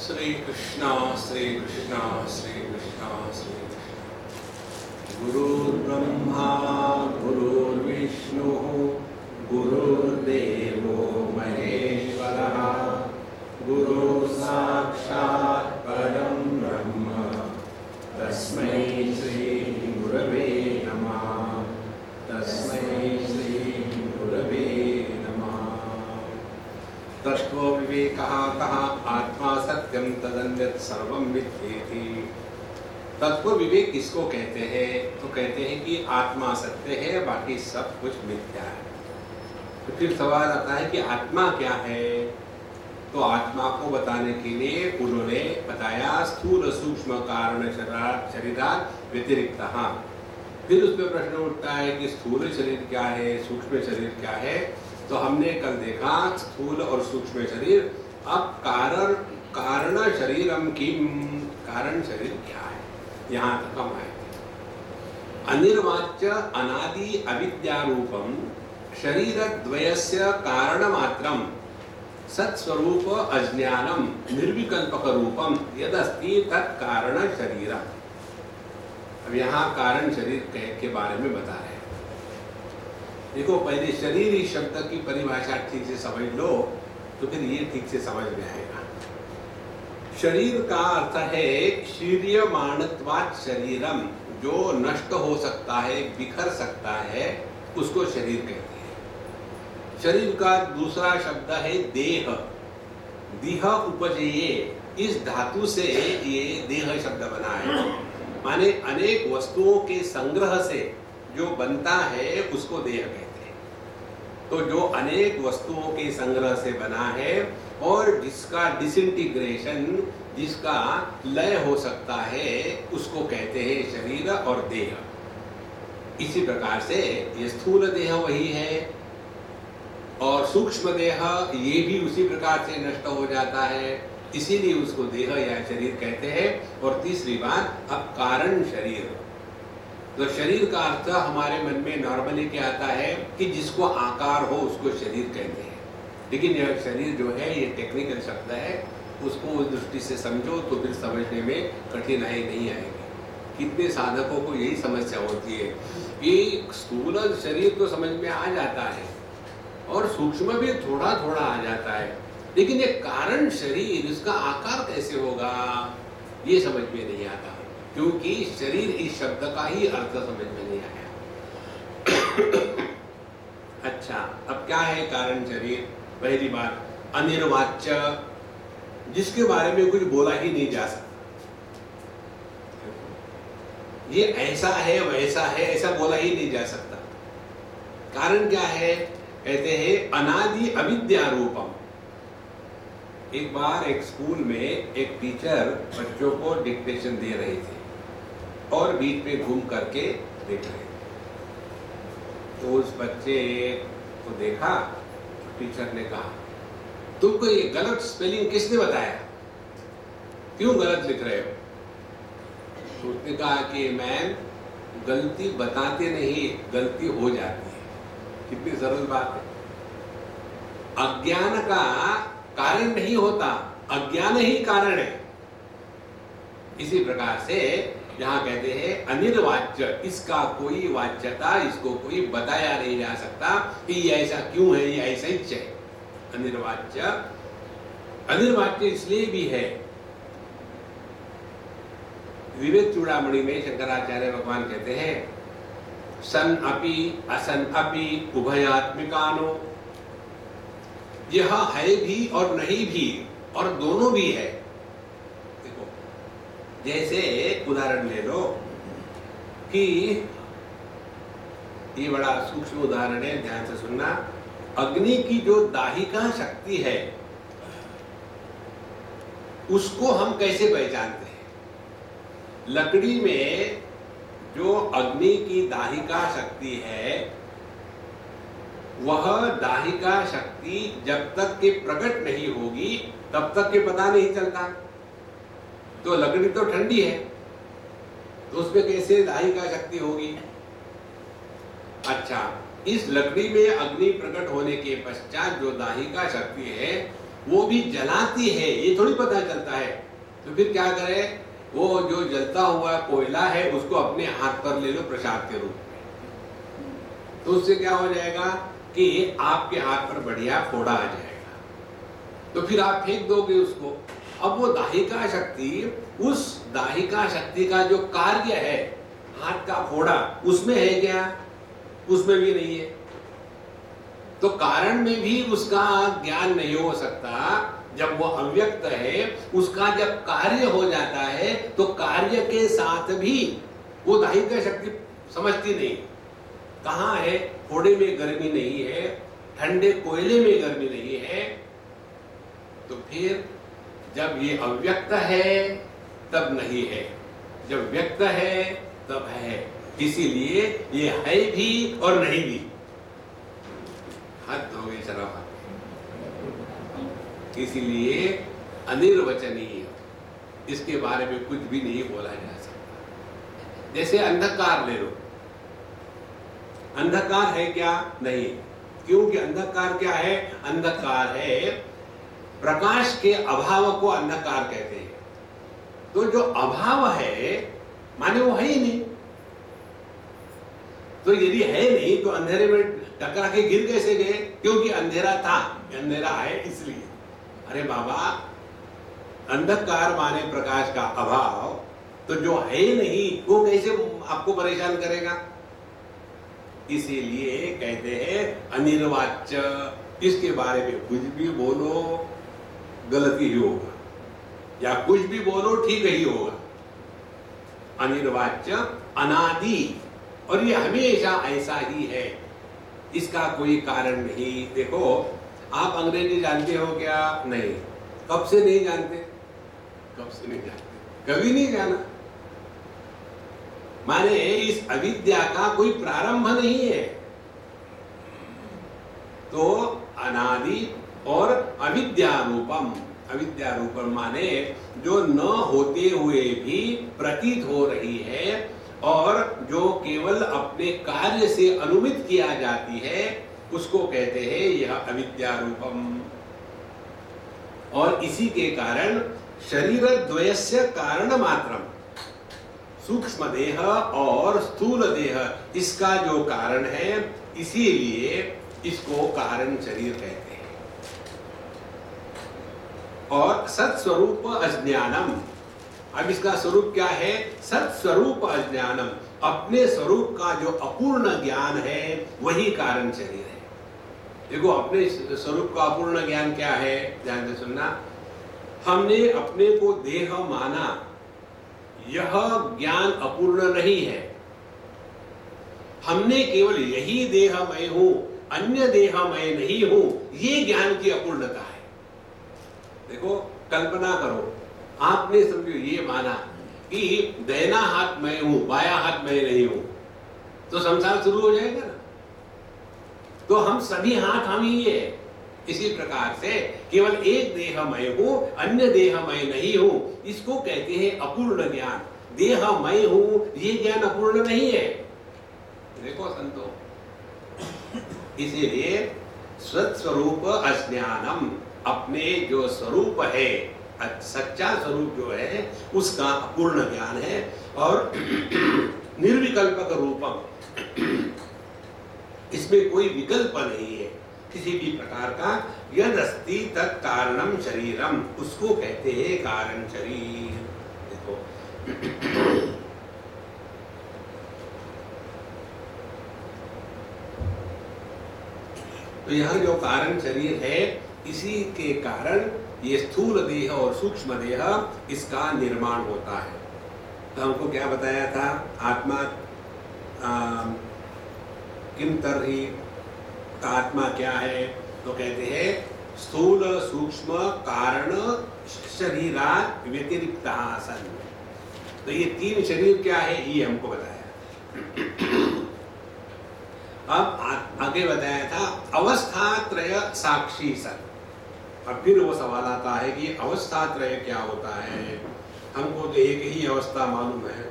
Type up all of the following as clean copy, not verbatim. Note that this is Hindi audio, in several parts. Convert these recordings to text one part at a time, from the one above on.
श्री कृष्णा श्री कृष्णा श्री कृष्णा श्री गुरुर्ब्रह्मा गुरुर्विष्णु गुरुर्देवो महेश्वरः गुरु साक्षात् परं ब्रह्म तस्मै श्री गुरवे नमः तस्मै श्री गुरवे तत्व विवेकः कः आत्मा सत्यम तदन्यत् सर्वं मिथ्येति। तत्व विवेक किसको कहते हैं? तो कहते हैं कि आत्मा सत्य है, बाकी सब कुछ मिथ्या है। तो फिर सवाल आता है कि आत्मा क्या है? तो आत्मा को बताने के लिए उन्होंने बताया स्थूल सूक्ष्म कारण शरीरात् व्यतिरिक्तः। फिर उसमें प्रश्न उठता है कि स्थूल शरीर क्या है, सूक्ष्म शरीर क्या है? तो हमने कल देखा स्थूल और सूक्ष्म शरीर। अब कारण शरीरम किम, कारण शरीर क्या है, यहाँ तक हम आए। अनिर्वाच्य अनादि अविद्यारूपम शरीरद्वयस्य कारणमात्रम सत्स्वरूप अज्ञानम निर्विकल्पक रूपम यदस्ति तत् कारण शरीरम। अब यहाँ कारण शरीर के बारे में बता रहे हैं। देखो, पहले शरीर इस शब्द की परिभाषा ठीक से समझ लो तो फिर ये ठीक से समझ में आएगा। शरीर का अर्थ है शीर्यमाणत्वात् शरीरम, जो नष्ट हो सकता है, बिखर सकता है, उसको शरीर कहते हैं। शरीर का दूसरा शब्द है देह। देह उपजेये, इस धातु से ये देह शब्द बना है। माने अनेक वस्तुओं के संग्रह से जो बनता है उसको देह कहते हैं। तो जो अनेक वस्तुओं के संग्रह से बना है और जिसका डिसइंटीग्रेशन, जिसका लय हो सकता है, उसको कहते हैं शरीर और देह। इसी प्रकार से ये स्थूल देह वही है और सूक्ष्म देह ये भी उसी प्रकार से नष्ट हो जाता है, इसीलिए उसको देह या शरीर कहते हैं। और तीसरी बात, अब कारण शरीर। तो शरीर का अर्थ हमारे मन में नॉर्मली क्या आता है कि जिसको आकार हो उसको शरीर कहते हैं। लेकिन यह शरीर जो है ये टेक्निकल शब्द है, उसको उस दृष्टि से समझो तो फिर समझने में कठिनाई नहीं आएगी। कितने साधकों को यही समस्या होती है कि स्थूल शरीर तो समझ में आ जाता है और सूक्ष्म भी थोड़ा थोड़ा आ जाता है, लेकिन ये कारण शरीर, इसका आकार कैसे होगा, ये समझ में नहीं आता, क्योंकि शरीर इस शब्द का ही अर्थ समझ में नहीं आया। अच्छा, अब क्या है कारण शरीर? पहली बात, अनिर्वाच्य, जिसके बारे में कुछ बोला ही नहीं जा सकता। ये ऐसा है वैसा है ऐसा बोला ही नहीं जा सकता। कारण क्या है? कहते हैं अनादि अविद्यारूपम। एक बार एक स्कूल में एक टीचर बच्चों को डिक्टेशन दे रही थी और बीच में घूम करके देख रहे थे। तो उस बच्चे को देखा, टीचर ने कहा, तुमको ये गलत स्पेलिंग किसने बताया, क्यों गलत लिख रहे हो? तो उसने कहा कि मैम, गलती बताते नहीं, गलती हो जाती है। कितनी सरल बात है। अज्ञान का कारण नहीं होता, अज्ञान ही कारण है। इसी प्रकार से यहाँ कहते हैं अनिर्वाच्य, इसका कोई वाच्यता, इसको कोई बताया नहीं जा सकता कि ये ऐसा क्यों है, ये ऐसा ही है। अनिर्वाच्य, अनिर्वाच्य इसलिए भी है, विवेक चूड़ामणि में शंकराचार्य भगवान कहते हैं सन अपि असन अपि उभयात्मिकानो, यह है भी और नहीं भी और दोनों भी है। देखो, जैसे उदाहरण ले लो कि ये बड़ा सूक्ष्म उदाहरण है, ध्यान से सुनना। अग्नि की जो दाहिका शक्ति है उसको हम कैसे पहचानते हैं? लकड़ी में जो अग्नि की दाहिका शक्ति है, वह दाहिका शक्ति जब तक के प्रकट नहीं होगी तब तक के पता नहीं चलता। तो लकड़ी तो ठंडी है, तो उसमें कैसे दाहिका शक्ति होगी? अच्छा, इस लकड़ी में अग्नि प्रकट होने के पश्चात जो दाहिका शक्ति है वो भी जलाती है ये थोड़ी पता चलता है, तो फिर क्या करे, वो जो जलता हुआ कोयला है उसको अपने हाथ पर ले लो प्रसाद के रूप में, तो उससे क्या हो जाएगा कि आपके हाथ पर बढ़िया फोड़ा आ जाएगा, तो फिर आप फेंक दोगे उसको। अब वो दाहिका शक्ति, उस दाहिका शक्ति का जो कार्य है हाथ का फोड़ा, उसमें है क्या? उसमें भी नहीं है। तो कारण में भी उसका ज्ञान नहीं हो सकता। जब वो अव्यक्त है, उसका जब कार्य हो जाता है तो कार्य के साथ भी वो दाहिका शक्ति समझती नहीं। कहाँ है? फोड़े में गर्मी नहीं है, ठंडे कोयले में गर्मी नहीं है। तो फिर जब ये अव्यक्त है तब नहीं है, जब व्यक्त है तब है। इसीलिए ये है भी और नहीं भी। हद हो गई शराब। इसीलिए अनिर्वचनीय, इसके बारे में कुछ भी नहीं बोला जा सकता। जैसे अंधकार ले लो, अंधकार है क्या? नहीं। क्योंकि अंधकार क्या है? अंधकार है प्रकाश के अभाव को अंधकार कहते हैं। तो जो अभाव है माने वो है ही नहीं। तो यदि है नहीं तो अंधेरे में टकरा के गिर कैसे गए? क्योंकि अंधेरा था, अंधेरा है इसलिए। अरे बाबा, अंधकार माने प्रकाश का अभाव, तो जो है नहीं वो कैसे आपको परेशान करेगा? इसीलिए कहते हैं अनिर्वाच्य। इसके बारे में कुछ भी बोलो गलती ही होगा, या कुछ भी बोलो ठीक ही होगा। अनिर्वाच्य, अनादि, और ये हमेशा ऐसा ही है, इसका कोई कारण नहीं। देखो, आप अंग्रेजी जानते हो क्या? नहीं। कब से नहीं जानते? कब से नहीं जानते? कभी नहीं जाना। माने इस अविद्या का कोई प्रारंभ नहीं है। तो अनादि और अविद्या रूपम, अविद्या रूपम माने जो न होते हुए भी प्रतीत हो रही है और जो केवल अपने कार्य से अनुमित किया जाती है, उसको कहते हैं यह अविद्या रूपम। और इसी के कारण शरीर द्वयस्य कारण मात्रम, सूक्ष्म देह और स्थूल देह, इसका जो कारण है, इसीलिए इसको कारण शरीर कहते हैं। और सत्स्वरूप अज्ञानम, अब इसका स्वरूप क्या है? सत्स्वरूप अज्ञानम, अपने स्वरूप का जो अपूर्ण ज्ञान है वही कारण शरीर है। देखो, अपने स्वरूप का अपूर्ण ज्ञान क्या है? ध्यान से सुनना। हमने अपने को देह माना, यह ज्ञान अपूर्ण नहीं है। हमने केवल यही देह मैं हूं, अन्य देह मैं नहीं हूं, ये ज्ञान की अपूर्णता है। देखो, कल्पना करो, आपने समझो ये माना कि दाहिना हाथ मैं हूं, बायां हाथ मैं नहीं हूं, तो संसार शुरू हो जाएगा ना। तो हम सभी हाथ हम ही है। इसी प्रकार से केवल एक देह मैं हूं, अन्य देह मैं नहीं हूं, इसको कहते हैं अपूर्ण ज्ञान। देह मैं हूं, ये ज्ञान अपूर्ण नहीं है। देखो संतो, इसीलिए स्वस्वरूप अज्ञानम, अपने जो स्वरूप है, सच्चा स्वरूप जो है, उसका अपूर्ण ज्ञान है। और निर्विकल्पक रूपम, इसमें कोई विकल्प नहीं है किसी भी प्रकार का। यद अस्ति तत् कारणम शरीरम, उसको कहते हैं कारण शरीर। देखो, तो यह जो कारण शरीर है, इसी के कारण ये स्थूल देह और सूक्ष्म देह, इसका निर्माण होता है। तो हमको क्या बताया था? आत्मा किम तर्हि, आत्मा क्या है? तो कहते हैं स्थूल सूक्ष्म कारण शरीरात् व्यतिरिक्तः सन्। तो ये तीन शरीर क्या है, ये हमको बताया। अब आगे बताया था अवस्था त्रय साक्षी सन्। अब फिर वो सवाल आता है कि अवस्था त्रय क्या होता है? हमको तो एक ही अवस्था मालूम है,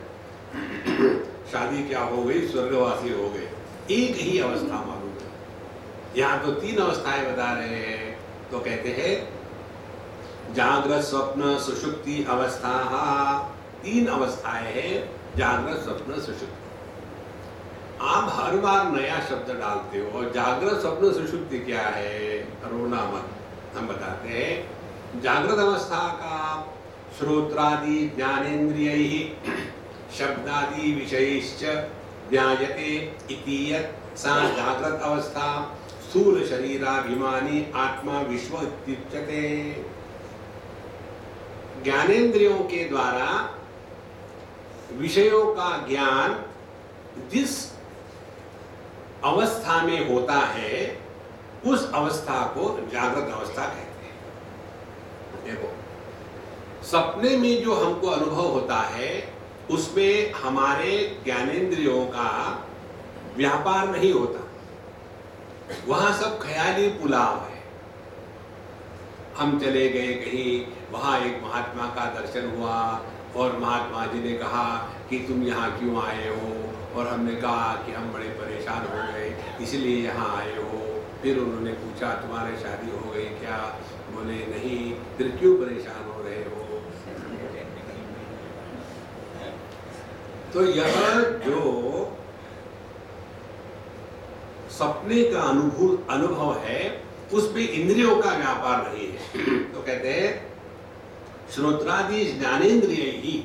शादी क्या हो गई, स्वर्गवासी हो गए, एक ही अवस्था मालूम है। यहाँ तो तीन अवस्थाएं बता रहे हैं। तो कहते हैं जागृत स्वप्न सुषुप्ति अवस्था, तीन अवस्थाएं हैं, जागृत स्वप्न सुषुप्ति। आप हर बार नया शब्द डालते हो। जागृत स्वप्न सुषुप्ति क्या है? रोना मत। हम बताते हैं, जागृत अवस्था का श्रोत्रादि ज्ञानेन्द्रियैः शब्दादि विषयैश्च ज्ञायते इति यत् सा जागृत अवस्था स्थूल शरीराभिमानी आत्मा विश्व इत्युच्यते। ज्ञानेन्द्रियों के द्वारा विषयों का ज्ञान जिस अवस्था में होता है, उस अवस्था को जागृत अवस्था कहते हैं। देखो, सपने में जो हमको अनुभव होता है, उसमें हमारे ज्ञानेंद्रियों का व्यापार नहीं होता, वहां सब ख्याली पुलाव है। हम चले गए कहीं, वहां एक महात्मा का दर्शन हुआ और महात्मा जी ने कहा कि तुम यहाँ क्यों आए हो, और हमने कहा कि हम बड़े परेशान हो गए इसलिए यहाँ आए हो। फिर उन्होंने पूछा तुम्हारी शादी हो गई क्या? बोले नहीं। फिर क्यों परेशान हो रहे हो? तो यह जो सपने का अनुभव है, उसमें इंद्रियों का व्यापार नहीं है। तो कहते हैं श्रोत्रादि ज्ञानेन्द्रिय ही,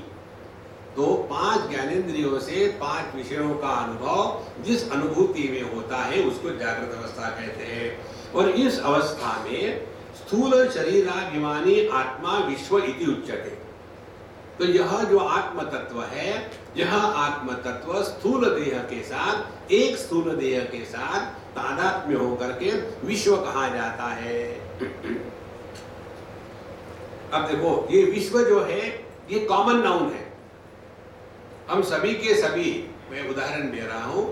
तो 5 ज्ञानेन्द्रियों से 5 विषयों का अनुभव जिस अनुभूति में होता है, उसको जागृत अवस्था कहते हैं। और इस अवस्था में स्थूल शरीराभिमानी आत्मा विश्व इति उच्यते। तो यह जो आत्म तत्व है, यह आत्म तत्व स्थूल देह के साथ, एक स्थूल देह के साथ तादात्म्य होकर के विश्व कहा जाता है। अब देखो, ये विश्व जो है ये कॉमन नाउन है। हम सभी के सभी, मैं उदाहरण दे रहा हूं,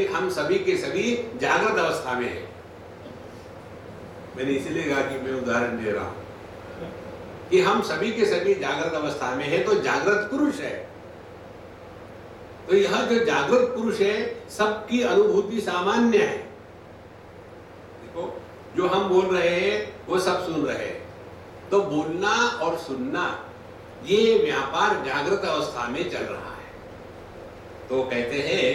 हम सभी के सभी जागृत अवस्था में हैं। मैंने इसीलिए कहा कि मैं उदाहरण दे रहा हूं कि हम सभी के सभी जागृत अवस्था में है, तो जागृत पुरुष है। तो यह जो जागृत पुरुष है, सबकी अनुभूति सामान्य है। देखो, जो हम बोल रहे हैं वो सब सुन रहे हैं। तो बोलना और सुनना, ये व्यापार जागृत अवस्था में चल रहा है। तो कहते हैं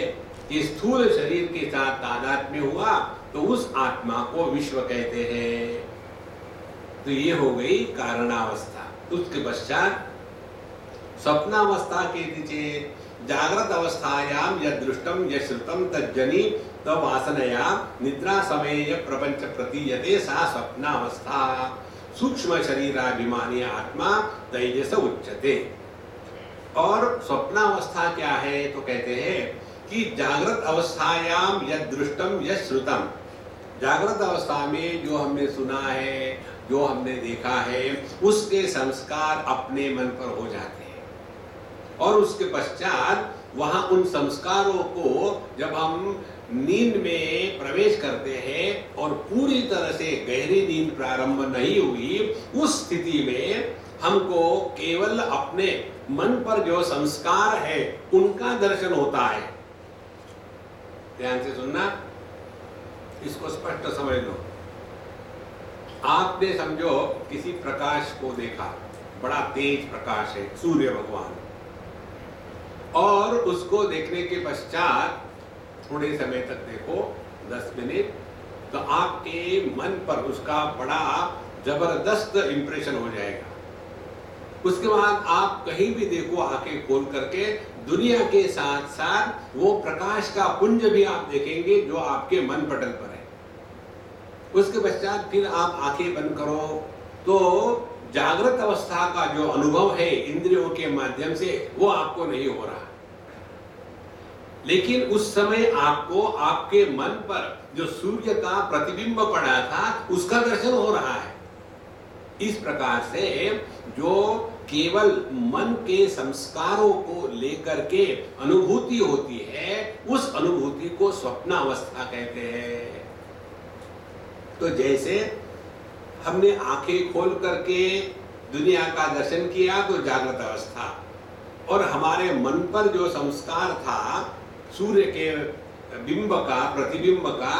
कि स्थूल शरीर के साथ तादात्म्य हुआ, तो उस आत्मा को विश्व कहते हैं। तो ये हो गई कारणावस्था। उसके पश्चात स्वप्नावस्था के नीचे जागृत अवस्थायाम यद दृष्टम यद श्रुतम तज्जनि तव वासनया निद्रा समय प्रपंच प्रतीयते सा स्वप्नावस्था सूक्ष्म शरीराभिमानी आत्मा तेजस उच्यते। और स्वप्नावस्था क्या है? तो कहते हैं कि जागृत अवस्थायाम यद दृष्टम यद श्रुतम, जागृत अवस्था में जो हमने सुना है, जो हमने देखा है, उसके संस्कार अपने मन पर हो जाते हैं। और उसके पश्चात वहां उन संस्कारों को जब हम नींद में प्रवेश करते हैं और पूरी तरह से गहरी नींद प्रारंभ नहीं हुई, उस स्थिति में हमको केवल अपने मन पर जो संस्कार है उनका दर्शन होता है। ध्यान से सुनना, इसको स्पष्ट समझ लो। आपने समझो किसी प्रकाश को देखा, बड़ा तेज प्रकाश है, सूर्य भगवान, और उसको देखने के पश्चात थोड़े समय तक देखो, 10 मिनट, तो आपके मन पर उसका बड़ा जबरदस्त इंप्रेशन हो जाएगा। उसके बाद आप कहीं भी देखो, आंखें खोल करके दुनिया के साथ साथ वो प्रकाश का पुंज भी आप देखेंगे जो आपके मन पटल पर है। उसके पश्चात फिर आप आंखें बंद करो, तो जागृत अवस्था का जो अनुभव है इंद्रियों के माध्यम से, वो आपको नहीं हो रहा। लेकिन उस समय आपको आपके मन पर जो सूर्य का प्रतिबिंब पड़ा था, उसका दर्शन हो रहा है। इस प्रकार से जो केवल मन के संस्कारों को लेकर के अनुभूति होती है, उस अनुभूति को स्वप्नावस्था कहते हैं। तो जैसे हमने आंखें खोल करके दुनिया का दर्शन किया तो जागृत अवस्था, और हमारे मन पर जो संस्कार था सूर्य के बिंब का, प्रतिबिंब का,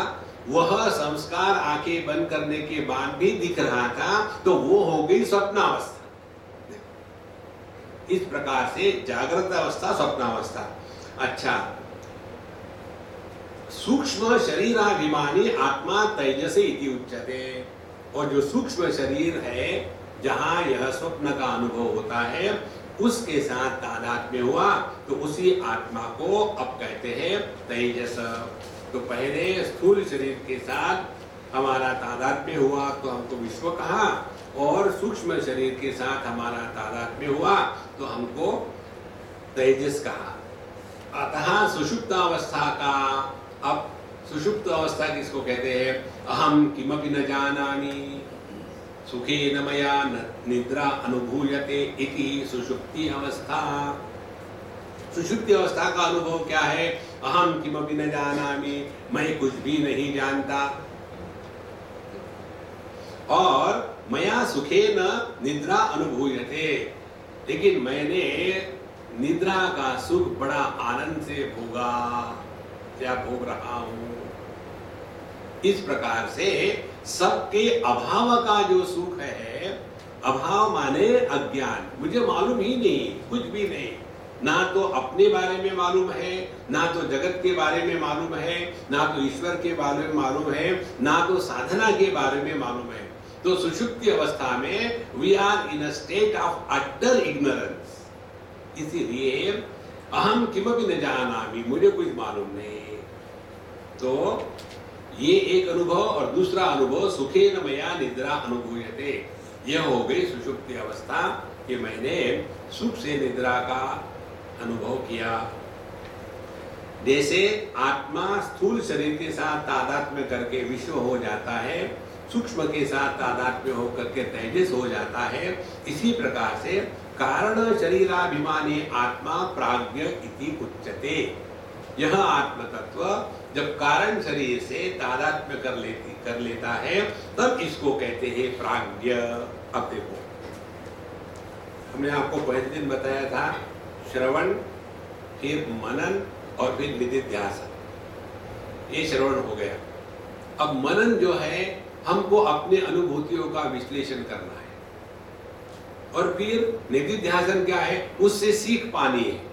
वह संस्कार आंखें बंद करने के बाद भी दिख रहा था, तो वो हो गई स्वप्नावस्था। इस प्रकार से जागृत अवस्था, स्वप्नावस्था। अच्छा, सूक्ष्म शरीराभिमानी आत्मा तेजसे इति उच्यते। और जो सूक्ष्म शरीर है, जहां यह स्वप्न का अनुभव होता है, उसके साथ तादात्म्य हुआ तो उसी आत्मा को अब कहते हैं तेजस। तो पहले स्थूल शरीर के साथ हमारा तादात्म्य हुआ तो हमको विश्व कहा, और सूक्ष्म शरीर के साथ हमारा तादात्म्य हुआ तो हमको तेजस कहा। अतः सुषुप्तावस्था का, अब सुषुप्त अवस्था किसको कहते हैं? अहम किमपि न जानामि सुखेन मया निद्रा अनुभूयते इति सुषुप्ति अवस्था। सुषुप्ति अवस्था का अनुभव क्या है? अहम किमपि न जानामि, मैं कुछ भी नहीं जानता, और मया सुखेन निद्रा अनुभूयते, लेकिन मैंने निद्रा का सुख बड़ा आनंद से भोगा या भोग रहा हूं। इस प्रकार से सबके अभाव का जो सुख है, अभाव माने अज्ञान, मुझे मालूम ही नहीं, कुछ भी नहीं, ना तो अपने बारे में मालूम है, ना तो जगत के बारे में मालूम है, ना तो ईश्वर के बारे में मालूम है, ना तो साधना के बारे में मालूम है। तो सुषुप्ति अवस्था में we are in a state of utter ignorance. इसीलिए अहम किमपि न जानामि, मुझे कुछ मालूम नहीं। तो ये एक अनुभव, और दूसरा अनुभव सुखेन मया निद्रा अनुभूयते, यह हो गई सुषुप्ति अवस्था कि मैंने सुख से निद्रा का अनुभव किया। जैसे आत्मा स्थूल शरीर के साथ तादात्म्य करके विश्व हो जाता है, सूक्ष्म के साथ तादात्म्य होकर के तेजस हो जाता है, इसी प्रकार से कारण शरीराभिमानी आत्मा प्राज्ञ इति उच्यते। यह आत्म तत्व जब कारण शरीर से तादात्म्य कर लेता है, तब इसको कहते हैं प्राज्ञ। अब देखो, हमने आपको पहले दिन बताया था श्रवण, फिर मनन और फिर निधिध्यासन। ये श्रवण हो गया। अब मनन जो है, हमको अपने अनुभूतियों का विश्लेषण करना है, और फिर निधिध्यासन क्या है? उससे सीख पानी है।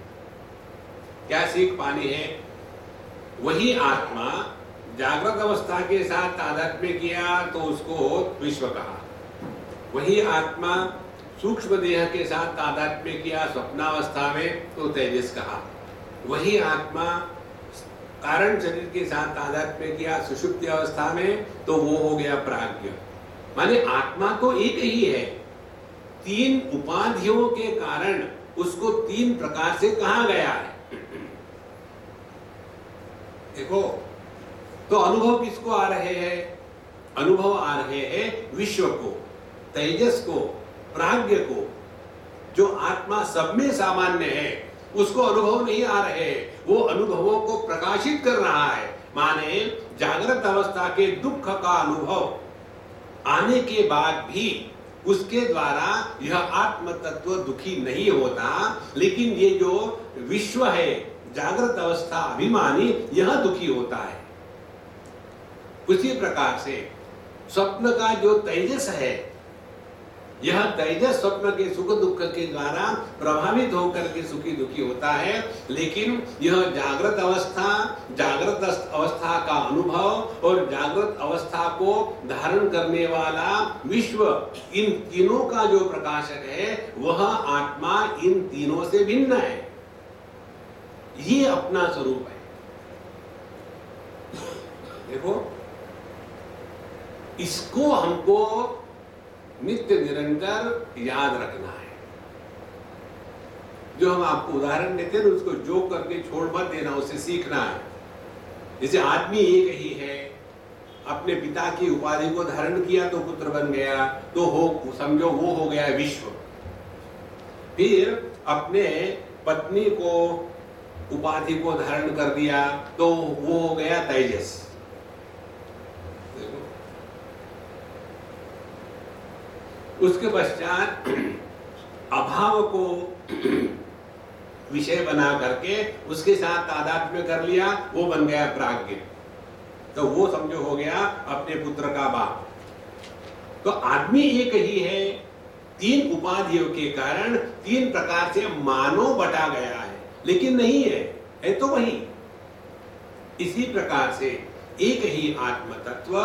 क्या सीख पानी है? वही आत्मा जागृत अवस्था के साथ तादात्म्य किया तो उसको विश्व कहा, वही आत्मा सूक्ष्म देह के साथ तादात्म्य किया स्वप्नावस्था में तो तेजस कहा, वही आत्मा कारण शरीर के साथ तादात्म्य किया सुषुप्ति अवस्था में तो वो हो गया प्राज्ञ। माने आत्मा तो एक ही है, तीन उपाधियों के कारण उसको तीन प्रकार से कहा गया है। देखो, तो अनुभव किसको आ रहे हैं? अनुभव आ रहे हैं विश्व को, तेजस को, प्राज्ञ को। जो आत्मा सब में सामान्य है उसको अनुभव नहीं आ रहे, वो अनुभवों को प्रकाशित कर रहा है। माने जागृत अवस्था के दुख का अनुभव आने के बाद भी उसके द्वारा यह आत्म तत्व दुखी नहीं होता, लेकिन ये जो विश्व है जागृत अवस्था अभिमानी, यह दुखी होता है। उसी प्रकार से स्वप्न का जो तेजस है, यह तेजस स्वप्न के सुख दुख के द्वारा प्रभावित होकर के सुखी दुखी होता है, लेकिन यह जागृत अवस्था का अनुभव और जागृत अवस्था को धारण करने वाला विश्व, इन तीनों का जो प्रकाशक है वह आत्मा इन तीनों से भिन्न है। ये अपना स्वरूप है। देखो, इसको हमको नित्य निरंतर याद रखना है। जो हम आपको उदाहरण देते हैं उसको जो करके छोड़ मत देना, उससे सीखना है। जैसे आदमी एक ही है, अपने पिता की उपाधि को धारण किया तो पुत्र बन गया, तो हो समझो वो हो गया विश्व। फिर अपने पत्नी को उपाधि को धारण कर दिया तो वो हो गया तेजस। उसके पश्चात अभाव को विषय बना करके उसके साथ तादात्म्य कर लिया, वो बन गया प्राज्ञ। तो वो समझो हो गया अपने पुत्र का बाप। तो आदमी एक ही है, तीन उपाधियों के कारण तीन प्रकार से मानव बटा गया है, लेकिन नहीं है तो वही। इसी प्रकार से एक ही आत्म तत्व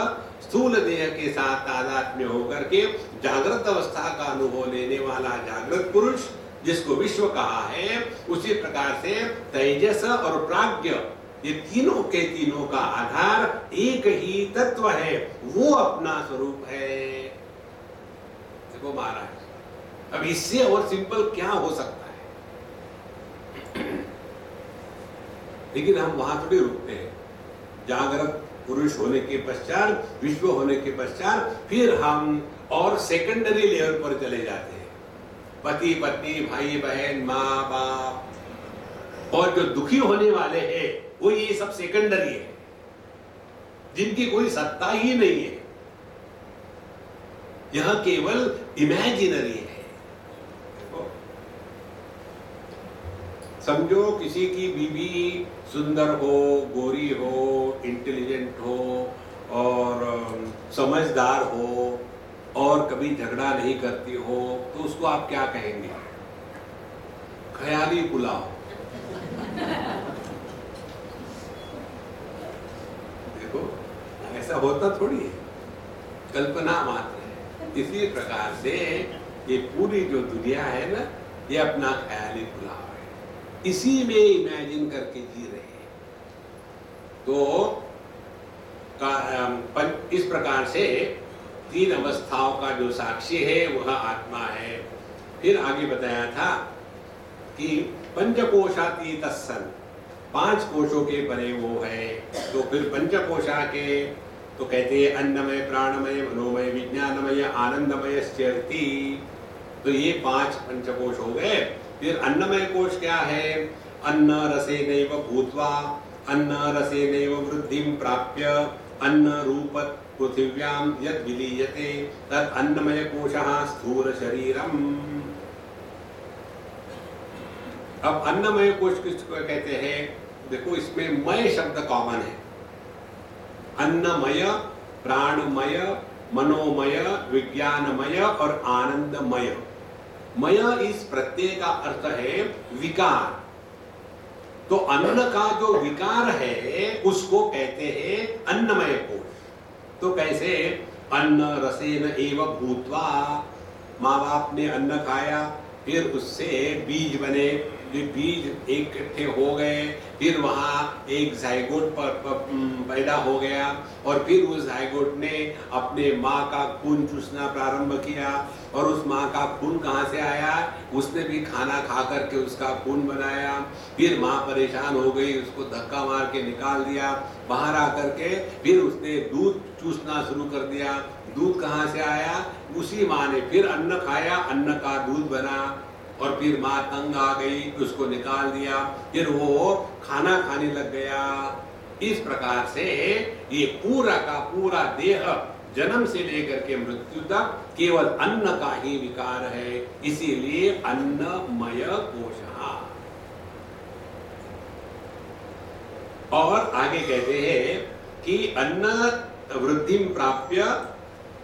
स्थूल देह के साथ तादात्म्य होकर के जागृत अवस्था का अनुभव लेने वाला जागृत पुरुष, जिसको विश्व कहा है, उसी प्रकार से तेजस और प्राज्ञ, ये तीनों के तीनों का आधार एक ही तत्व है, वो अपना स्वरूप है। देखो महाराज, अब इससे और सिंपल क्या हो सकता है? लेकिन हम वहां थोड़ी रुकते हैं। जागृत पुरुष होने के पश्चात, विश्व होने के पश्चात, फिर हम और सेकेंडरी लेवल पर चले जाते हैं। पति पत्नी, भाई बहन, माँ बाप, और जो दुखी होने वाले हैं वो ये सब सेकेंडरी है, जिनकी कोई सत्ता ही नहीं है। यह केवल इमेजिनरी है। समझो किसी की बीवी सुंदर हो, गोरी हो, इंटेलिजेंट हो और समझदार हो और कभी झगड़ा नहीं करती हो, तो उसको आप क्या कहेंगे? ख्याली पुलाव। देखो ऐसा होता थोड़ी है, कल्पना मात्र है। इसी प्रकार से ये पूरी जो दुनिया है ना, ये अपना ख्याली पुलाव है, इसी में इमेजिन करके जी रहे हैं। तो इस प्रकार से तीन अवस्थाओं का जो साक्षी है वह आत्मा है। फिर आगे बताया था कि पंचकोशातीत सन, पांच कोशों के परे वो है। तो फिर पंचकोशा के तो कहते हैं अन्नमय, प्राणमय, मनोमय, विज्ञानमय, आनंदमय स्थिति। तो ये पांच पंचकोश हो गए। फिर अन्नमय कोश क्या है? अन्न रसेनैव भूत्वा अन्न रसेनैव वृद्धिं प्राप्य अन्न रूप पृथिव्यां यद् विलीयते तद् अन्नमय कोशः स्थूल शरीरम। अब अन्नमय कोश किसको कहते हैं? देखो इसमें मय शब्द कॉमन है। अन्नमय, प्राणमय, मनोमय, विज्ञानमय और आनंदमय। मय इस प्रत्यय का अर्थ है विकार। तो अन्न का जो विकार है उसको कहते हैं अन्नमय कोश। तो कैसे? अन्न रसेन एव भूत्वा, माँ बाप ने अन्न खाया, फिर उससे बीज बने, ये बीज इकट्ठे हो गए, फिर वहाँ एक जायगोट पैदा हो गया और फिर उस जायगोट ने अपने माँ का खून चूसना प्रारंभ किया। और उस माँ का खून कहाँ से आया? उसने भी खाना खा करके उसका खून बनाया। फिर माँ परेशान हो गई, उसको धक्का मार के निकाल दिया बाहर आकर के। फिर उसने दूध चूसना शुरू कर दिया। दूध कहाँ से आया? उसी माँ ने फिर अन्न खाया, अन्न का दूध बना और फिर माँ तंग आ गई, उसको निकाल दिया, फिर वो खाना खाने लग गया। इस प्रकार से ये पूरा का पूरा देह जन्म से लेकर के मृत्यु तक केवल अन्न का ही विकार है, इसीलिए अन्नमय कोशः। और आगे कहते हैं कि अन्न वृद्धि प्राप्य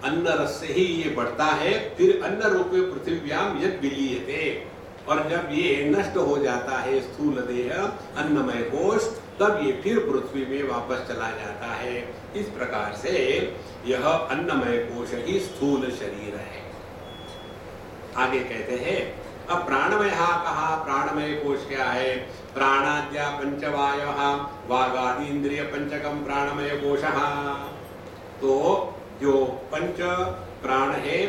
अन्न रस से ही ये बढ़ता है, फिर अन्न रूपे पृथ्व्याम यद् विलीयते। और जब ये नष्ट हो जाता है स्थूल देह अन्नमय कोश, तब ये फिर पृथ्वी में वापस चला जाता है। इस प्रकार से यह अन्नमय कोश ही स्थूल शरीर है। आगे कहते हैं अब प्राणमय कहा, प्राणमय कोश क्या है? प्राणाद्या पंचवायः वागादि इंद्रिय पंचकम प्राणमय कोशः। तो जो पंच प्राण है,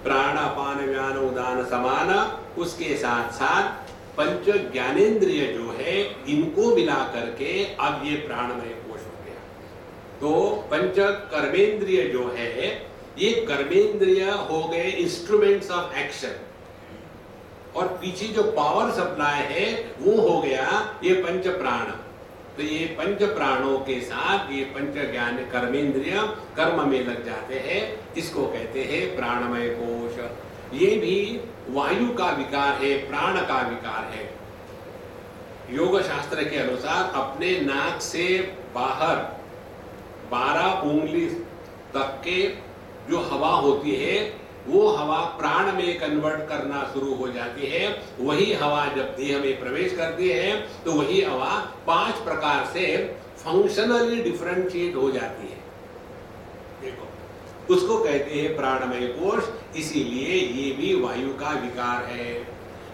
प्राण अपान व्यान उदान समान, उसके साथ साथ पंच ज्ञानेन्द्रिय जो है इनको मिला करके अब ये प्राणमय कोश हो गया। तो पंच कर्मेंद्रिय जो है ये कर्मेंद्रिय हो गए इंस्ट्रूमेंट्स ऑफ एक्शन, और पीछे जो पावर सप्लाई है वो हो गया ये पंच प्राण। तो ये पंच प्राणों के साथ ये पंच ज्ञान कर्मेंद्रिय कर्म में लग जाते हैं, इसको कहते हैं प्राणमय कोश। ये भी वायु का विकार है, प्राण का विकार है। योग शास्त्र के अनुसार अपने नाक से बाहर 12 उंगली तक के जो हवा होती है वो हवा प्राण में कन्वर्ट करना शुरू हो जाती है। वही हवा जब देह में प्रवेश करती है तो वही हवा 5 प्रकार से फंक्शनली डिफरेंशिएट हो जाती है। देखो, उसको कहते हैं प्राणमय कोश, इसीलिए ये भी वायु का विकार है।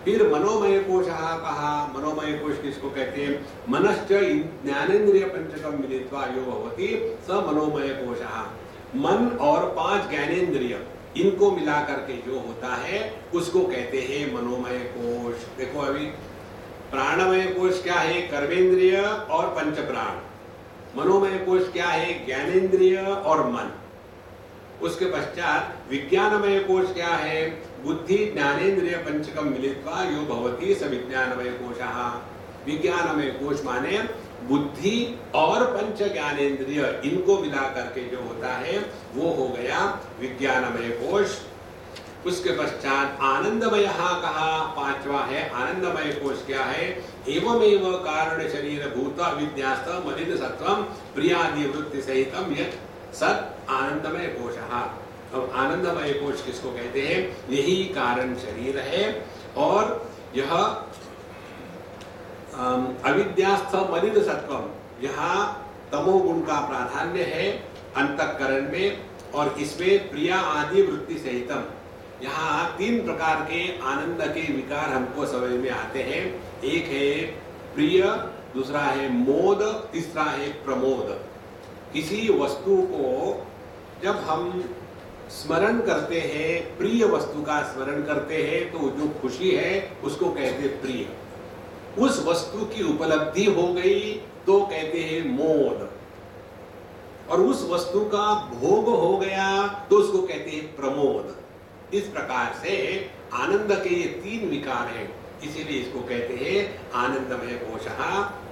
फिर मनोमय कोश कहा। मनोमय कोश किसको कहते हैं? मनश्च ज्ञानेन्द्रिय पंचकम मिलित्वा यो भवति स मनोमय कोशः। मन और 5 ज्ञानेन्द्रिय इनको मिला करके जो होता है उसको कहते हैं मनोमय कोश। देखो अभी प्राणमय कोश क्या है? कर्मेंद्रिय और पंच प्राण। मनोमय कोश क्या है? ज्ञानेन्द्रिय और मन। उसके पश्चात विज्ञानमय कोश क्या है? बुद्धि ज्ञानेन्द्रिय पंचकम मिलित्वा यो भवति स विज्ञानमय कोशः। विज्ञानमय कोश माने बुद्धि और पंच ज्ञानेन्द्रिय इनको मिला करके जो होता है वो हो गया विज्ञानमय कोश। उसके पश्चात आनंदमय कहा, 5वां है आनंदमय कोश। क्या है? एवमेव कारण शरीर भूत विद्यास्त मलिन सत्वम प्रियादि वृत्ति सहितम यत् सत् आनंदमय कोशः। अब आनंदमय कोश किसको कहते हैं? यही कारण शरीर है और यह अविद्यास्थ मलिन सत्वम, यहाँ तमोगुण का प्राधान्य है अंतःकरण में और इसमें प्रिया आदि वृत्ति सहितम। यहाँ 3 प्रकार के आनंद के विकार हमको समझ में आते हैं। एक है प्रिय, दूसरा है मोद, तीसरा है प्रमोद। किसी वस्तु को जब हम स्मरण करते हैं, प्रिय वस्तु का स्मरण करते हैं, तो जो खुशी है उसको कहते हैं प्रिय। उस वस्तु की उपलब्धि हो गई तो कहते हैं मोद, और उस वस्तु का भोग हो गया तो उसको कहते हैं प्रमोद। इस प्रकार से आनंद के ये 3 विकार हैं, इसीलिए इसको कहते हैं आनंदमय कोशः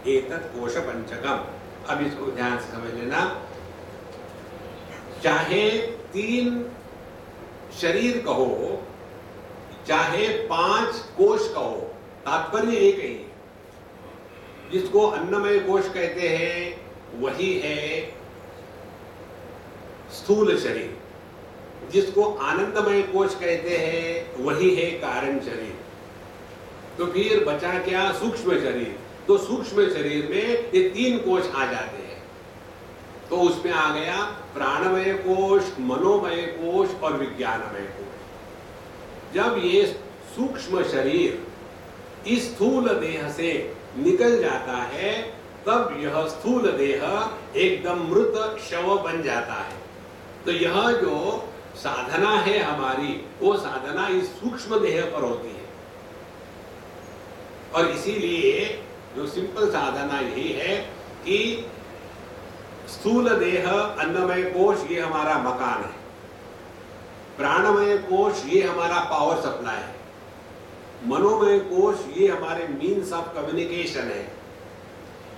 एतत् कोश पंचकम। अब इसको ध्यान से समझ लेना। चाहे 3 शरीर कहो, चाहे 5 कोश कहो, तात्पर्य एक ही है। जिसको अन्नमय कोश कहते हैं वही है स्थूल शरीर, जिसको आनंदमय कोश कहते हैं वही है कारण शरीर। तो फिर बचा क्या? सूक्ष्म शरीर। तो सूक्ष्म शरीर में ये 3 कोश आ जाते हैं। तो उसमें आ गया प्राणमय कोश, मनोमय कोश और विज्ञानमय कोश। जब ये सूक्ष्म शरीर इस स्थूल देह से निकल जाता है तब यह स्थूल देह एकदम मृत शव बन जाता है। तो यह जो साधना है हमारी, वो साधना इस सूक्ष्म देह पर होती है। और इसीलिए जो सिंपल साधना यही है कि स्थूल देह, अन्नमय कोश ये हमारा मकान है, प्राणमय कोश ये हमारा पावर सप्लाई है, मनोमय कोश ये हमारे मीन्स ऑफ कम्युनिकेशन है,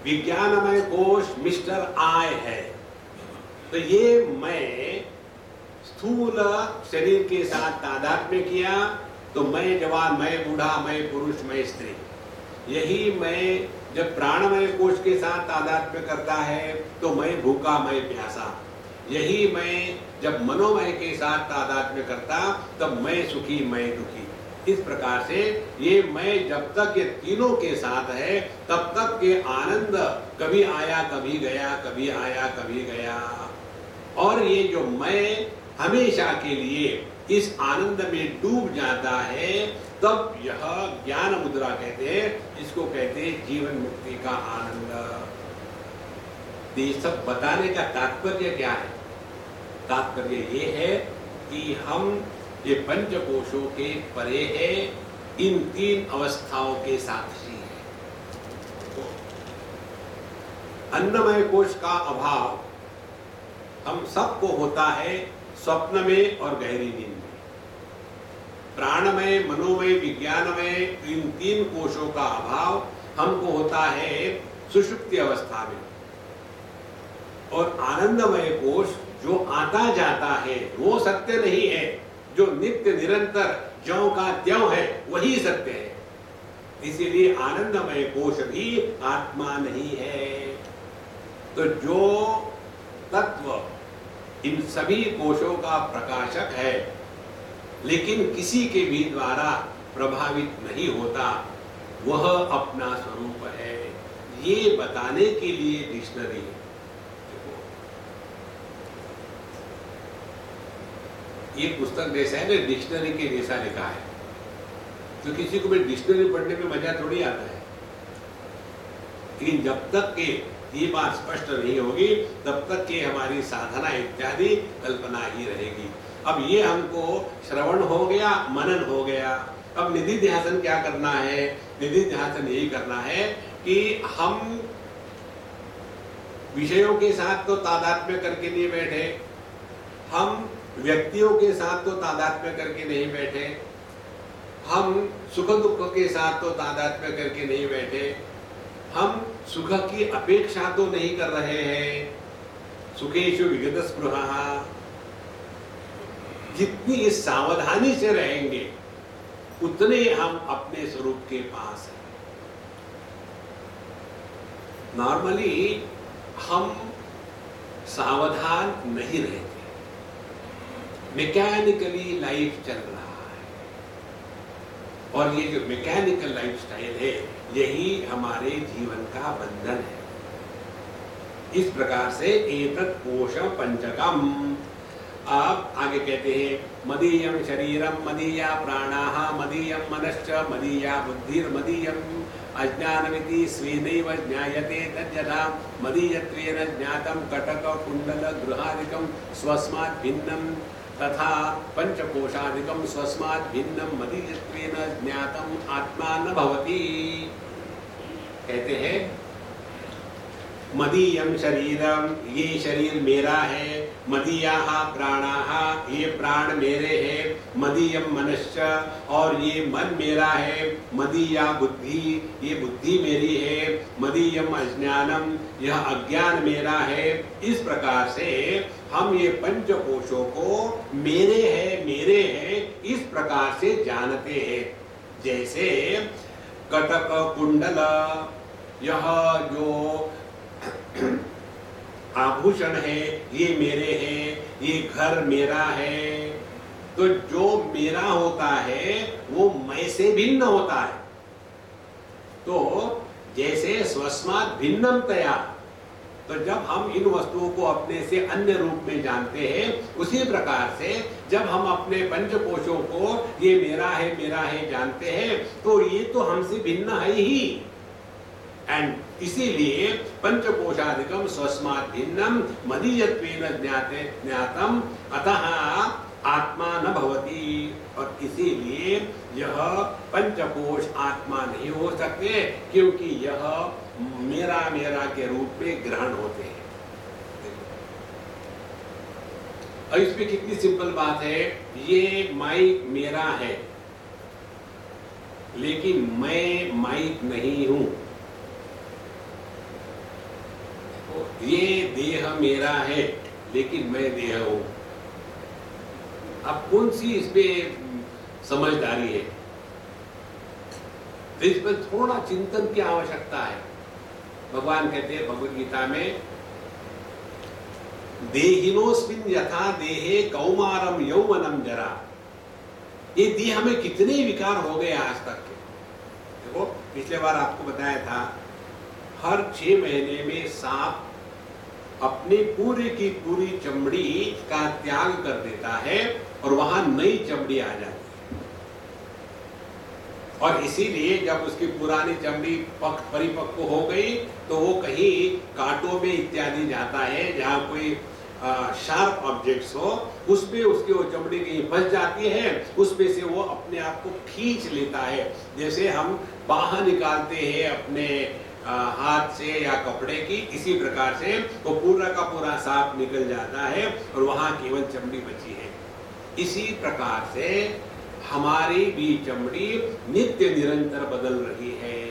विज्ञानमय कोश मिस्टर आई है। तो ये मैं स्थूल शरीर के साथ तादात्म्य किया तो मैं जवान, मैं बूढ़ा, मैं पुरुष, मैं स्त्री। यही मैं जब प्राणमय कोश के साथ तादात्म्य करता है तो मैं भूखा, मैं प्यासा। यही मैं जब मनोमय के साथ तादात्म्य करता तब मैं सुखी, मैं दुखी। इस प्रकार से ये मैं जब तक ये तीनों के साथ है तब तक के आनंद कभी आया कभी गया, कभी आया कभी गया। और ये जो मैं हमेशा के लिए इस आनंद में डूब जाता है तब यह ज्ञान मुद्रा कहते हैं। इसको कहते हैं जीवन मुक्ति का आनंद। ये सब बताने का तात्पर्य क्या है? तात्पर्य ये है कि हम ये पंचकोशों के परे है, इन 3 अवस्थाओं के साक्षी है। तो अन्नमय कोश का अभाव हम सबको होता है स्वप्न में और गहरी नींद में। प्राणमय, मनोमय, विज्ञानमय, इन 3 कोशों का अभाव हमको होता है सुषुप्ति अवस्था में। और आनंदमय कोश जो आता जाता है वो सत्य नहीं है, जो नित्य निरंतर ज्यों का त्यों है वही सत्य है। इसीलिए आनंदमय कोश भी आत्मा नहीं है। तो जो तत्व इन सभी कोशों का प्रकाशक है, लेकिन किसी के भी द्वारा प्रभावित नहीं होता, वह अपना स्वरूप है, ये बताने के लिए डिक्शनरी है। ये पुस्तक जैसा है ना, डिक्शनरी के जैसा लिखा है, तो किसी को भी डिक्शनरी पढ़ने में मजा थोड़ी आता है। लेकिन जब तक के ये बात स्पष्ट नहीं होगी, तब तक के हमारी साधना इत्यादि कल्पना ही रहेगी। अब ये हमको श्रवण हो गया, मनन हो गया, अब निधि ध्यासन क्या करना है? निधि ध्यासन यही करना है कि हम विषयों के साथ तो तादात्म्य करके नहीं बैठे, हम व्यक्तियों के साथ तो तादात्म्य करके नहीं बैठे, हम सुख दुख के साथ तो तादात्म्य करके नहीं बैठे, हम सुख की अपेक्षा तो नहीं कर रहे हैं, सुखेषु विगत स्पृहा। जितनी इस सावधानी से रहेंगे उतने हम अपने स्वरूप के पास हैं। नॉर्मली हम सावधान नहीं रहते, मैकेनिकली लाइफ चल रहा है, और ये जो मैकेनिकल लाइफस्टाइल है यही हमारे जीवन का बंधन है। इस प्रकार से एतत् कोश पंचकम। आप आगे कहते हैं मदीयम शरीरम मदीया प्राणाः मदीयम मनश्च मदीया बुद्धिर्मदीयम अज्ञानमिति स्वेनैव ज्ञायते तद्यथा मदीयत्वेन ज्ञातं कटक कुंडल गृहादिकं स्वस्मात् भिन्नं तथा पंचकोशादिकं स्वस्मात् भिन्नं मदीयत्वेन ज्ञातं आत्मा न भवति। कहते हैं मदीयम शरीरम, ये शरीर मेरा है, मदीयाः प्राणाः, ये प्राण मेरे हैं, मदीयम मनश्च, और ये मन मेरा है, मदीया बुद्धि, ये बुद्धि मेरी है, मदीयम अज्ञानम, यह अज्ञान मेरा है। इस प्रकार से हम ये पंचकोशों को मेरे हैं इस प्रकार से जानते हैं। जैसे कटक कुंडल, यह जो आभूषण है ये मेरे हैं, ये घर मेरा है। तो जो मेरा होता है वो मैं से भिन्न होता है। तो जैसे स्वस्मात् भिन्नम तया, तो जब हम इन वस्तुओं को अपने से अन्य रूप में जानते हैं, उसी प्रकार से जब हम अपने पंचकोशों को ये मेरा है जानते हैं, तो ये तो हमसे भिन्न है ही। एंड इसीलिए पंचकोशादिकम स्वस्मात् भिन्नम मदीयत्वेन ज्ञातम अतः आत्मा न भवति। और इसीलिए यह पंचकोश आत्मा नहीं हो सकते, क्योंकि यह मेरा के रूप में ग्रहण होते हैं। और इसमें कितनी सिंपल बात है, ये माइक मेरा है लेकिन मैं माइक नहीं हूं। ये देह मेरा है लेकिन मैं देह हूं। अब कौन सी इसमें समझदारी है? तो इस पर थोड़ा चिंतन की आवश्यकता है। भगवान कहते हैं भगवद गीता में, देहिनोस्मिन् यथा देहे कौमारम यौवनम जरा। ये देह में कितने विकार हो गए आज तक के। देखो पिछले बार आपको बताया था, हर 6 महीने में सांप अपनी पूरी की पूरी चमड़ी का त्याग कर देता है और वहां नई चमड़ी आ जाती है। और इसीलिए जब उसकी पुरानी चमड़ी परिपक्व हो गई तो वो कहीं कांटों में इत्यादि जाता है, जहां कोई शार्प ऑब्जेक्ट्स हो, उसमें उसकी वो चमड़ी कहीं फंस जाती है, उसमें से वो अपने आप को खींच लेता है। जैसे हम बाहर निकालते हैं अपने हाथ से या कपड़े की, इसी प्रकार से वो पूरा का पूरा सांप निकल जाता है और वहां केवल चमड़ी बची है। इसी प्रकार से हमारी भी चमड़ी नित्य निरंतर बदल रही है।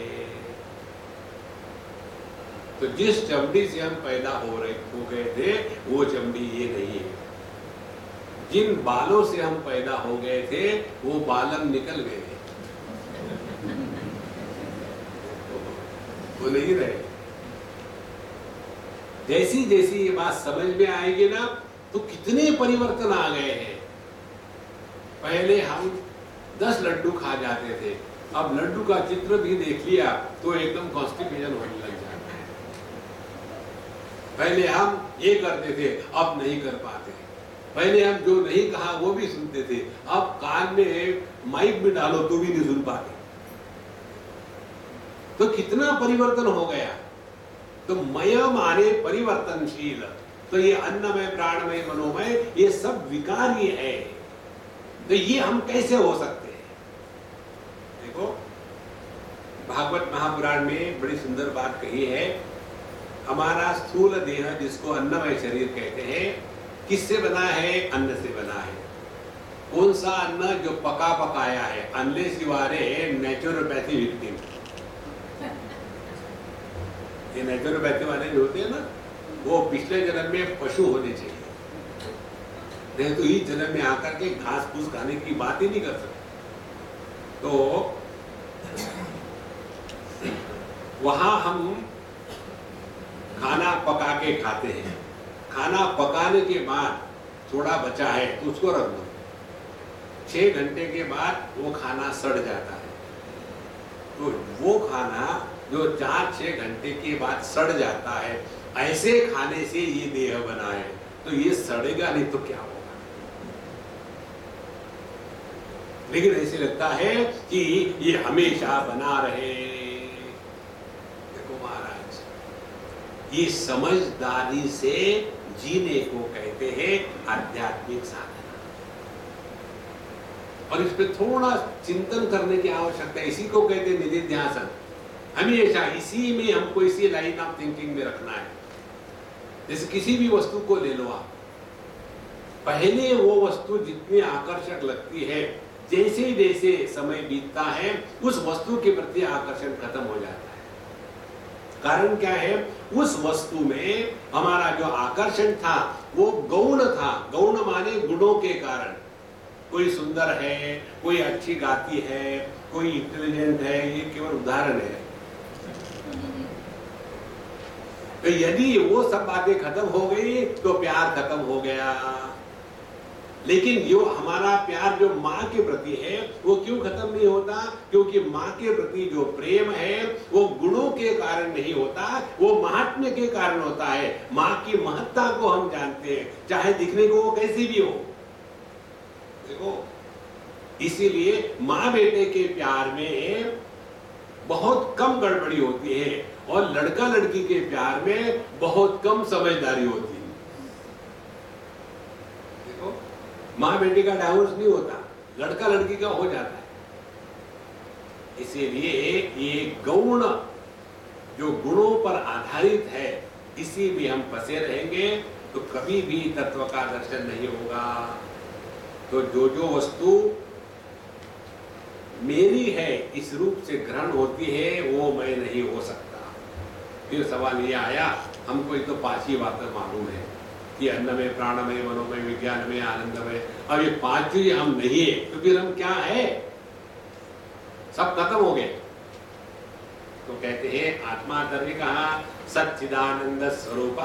तो जिस चमड़ी से हम पैदा हो गए थे वो चमड़ी ये नहीं है। जिन बालों से हम पैदा हो गए थे वो बालम निकल गए, वो नहीं रहे। जैसी जैसी ये बात समझ में आएगी ना, तो कितने परिवर्तन आ गए हैं। पहले हम 10 लड्डू खा जाते थे, अब लड्डू का चित्र भी देख लिया तो एकदम कॉन्स्टिपेशन होने लग जाता है। पहले हम ये करते थे, अब नहीं कर पाते। पहले हम जो नहीं कहा वो भी सुनते थे, अब कान में माइक भी डालो तो भी नहीं सुन पाते। तो कितना परिवर्तन हो गया। तो मय माने परिवर्तनशील, तो ये अन्नमय, प्राणमय, मनोमय, ये सब विकारी है। तो ये हम कैसे हो सकते हैं? देखो, भागवत महापुराण में बड़ी सुंदर बात कही है। हमारा स्थूल देह, जिसको अन्नमय शरीर कहते हैं, किससे बना है? अन्न से बना है। कौन सा अन्न? जो पका पकाया है। Unless you are a naturopathy victim. ये नेचुरोपैथी वाले जो होते हैं ना, वो पिछले जन्म में पशु होने चाहिए, नहीं तो इस जन्म में आकर के घास फूस खाने की बात ही नहीं कर सकते। तो वहां हम खाना पका के खाते हैं। खाना पकाने के बाद थोड़ा बचा है तो उसको रख दो, 6 घंटे के बाद वो खाना सड़ जाता है। तो वो खाना जो 4-6 घंटे के बाद सड़ जाता है, ऐसे खाने से ये देह बना है। तो ये सड़ेगा नहीं तो क्या होगा? लेकिन ऐसे लगता है कि ये हमेशा बना रहे। देखो महाराज, ये समझदारी से जीने को कहते हैं आध्यात्मिक साधना। और इस पे थोड़ा चिंतन करने की आवश्यकता है। इसी को कहते हैं निधिध्यासन। हमेशा इसी में हमको, इसी लाइन ऑफ थिंकिंग में रखना है। जैसे किसी भी वस्तु को ले लो आप, पहले वो वस्तु जितनी आकर्षक लगती है, जैसे जैसे समय बीतता है उस वस्तु के प्रति आकर्षण खत्म हो जाता है। कारण क्या है? उस वस्तु में हमारा जो आकर्षण था वो गौण था। गौण माने गुणों के कारण। कोई सुंदर है, कोई अच्छी गाती है, कोई इंटेलिजेंट है, ये केवल उदाहरण है। तो यदि वो सब बातें खत्म हो गई तो प्यार खत्म हो गया। लेकिन जो हमारा प्यार जो माँ के प्रति है वो क्यों खत्म नहीं होता? क्योंकि माँ के प्रति जो प्रेम है वो गुणों के कारण नहीं होता, वो महात्म्य के कारण होता है। माँ की महत्ता को हम जानते हैं, चाहे दिखने को वो कैसी भी हो। देखो, इसीलिए माँ बेटे के प्यार में बहुत कम गड़बड़ी होती है और लड़का लड़की के प्यार में बहुत कम समझदारी होती है। देखो, माँ बेटे का डाइवोर्स नहीं होता, लड़का लड़की का हो जाता है। इसीलिए ये गौण जो गुणों पर आधारित है, इसी में हम फंसे रहेंगे तो कभी भी तत्व का दर्शन नहीं होगा। तो जो जो वस्तु मेरी है इस रूप से ग्रहण होती है वो मैं नहीं हो सकता। फिर सवाल ये आया, हमको तो 5 ही बातें मालूम है कि अन्नमय, प्राणमय, मनोमय, विज्ञानमय, आनंदमय। अब ये 5 ही हम नहीं है तो फिर हम क्या है? सब खत्म हो गए। तो कहते हैं आत्मा तभी कहा सच्चिदानंद स्वरूप।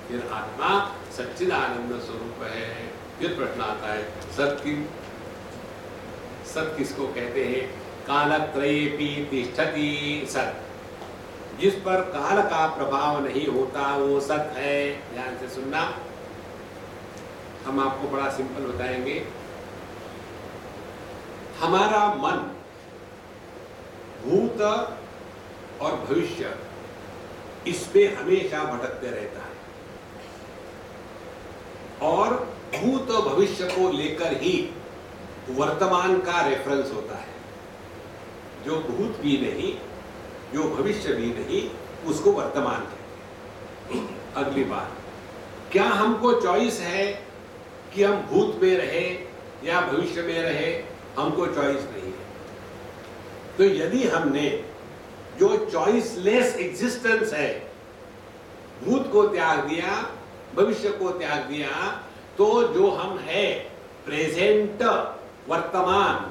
फिर आत्मा सच्चिदानंद स्वरूप है। फिर प्रश्न आता है सत किसको कहते हैं? कालत्रयेपि तिष्ठति सत। जिस पर काल का प्रभाव नहीं होता वो सत है। ध्यान से सुनना, हम आपको बड़ा सिंपल बताएंगे। हमारा मन भूत और भविष्य इस पे हमेशा भटकते रहता है और भूत भविष्य को लेकर ही वर्तमान का रेफरेंस होता है। जो भूत भी नहीं, जो भविष्य भी नहीं, उसको वर्तमान कहते हैं। अगली बात, क्या हमको चॉइस है कि हम भूत में रहे या भविष्य में रहे? हमको चॉइस नहीं है। तो यदि हमने जो चॉइसलेस एग्जिस्टेंस है, भूत को त्याग दिया, भविष्य को त्याग दिया, तो जो हम है प्रेजेंट, वर्तमान,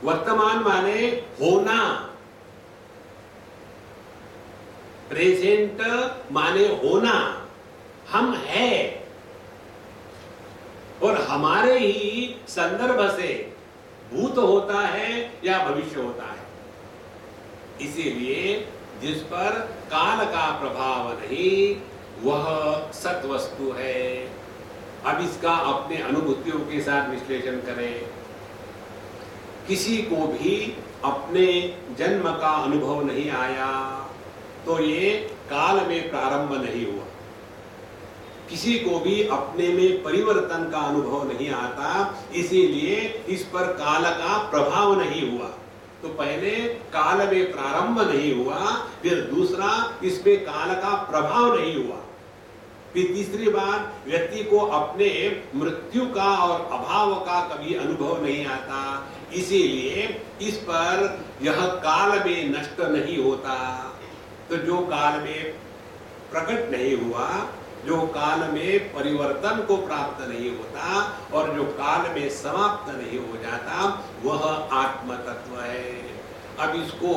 वर्तमान माने होना, प्रेजेंट माने होना, हम है और हमारे ही संदर्भ से भूत होता है या भविष्य होता है। इसीलिए जिस पर काल का प्रभाव नहीं वह सत वस्तु है। अब इसका अपने अनुभूतियों के साथ विश्लेषण करें। किसी को भी अपने जन्म का अनुभव नहीं आया तो ये काल में प्रारंभ नहीं हुआ। किसी को भी अपने में परिवर्तन का अनुभव नहीं आता, इसीलिए इस पर काल का प्रभाव नहीं हुआ। तो पहले काल में प्रारंभ नहीं हुआ, फिर दूसरा इसमें काल का प्रभाव नहीं हुआ, फिर तीसरी बार व्यक्ति को अपने मृत्यु का और अभाव का कभी अनुभव नहीं आता, इसीलिए इस पर यह काल में नष्ट नहीं होता। तो जो काल में प्रकट नहीं हुआ, जो काल में परिवर्तन को प्राप्त नहीं होता और जो काल में समाप्त नहीं हो जाता वह आत्म तत्व है। अब इसको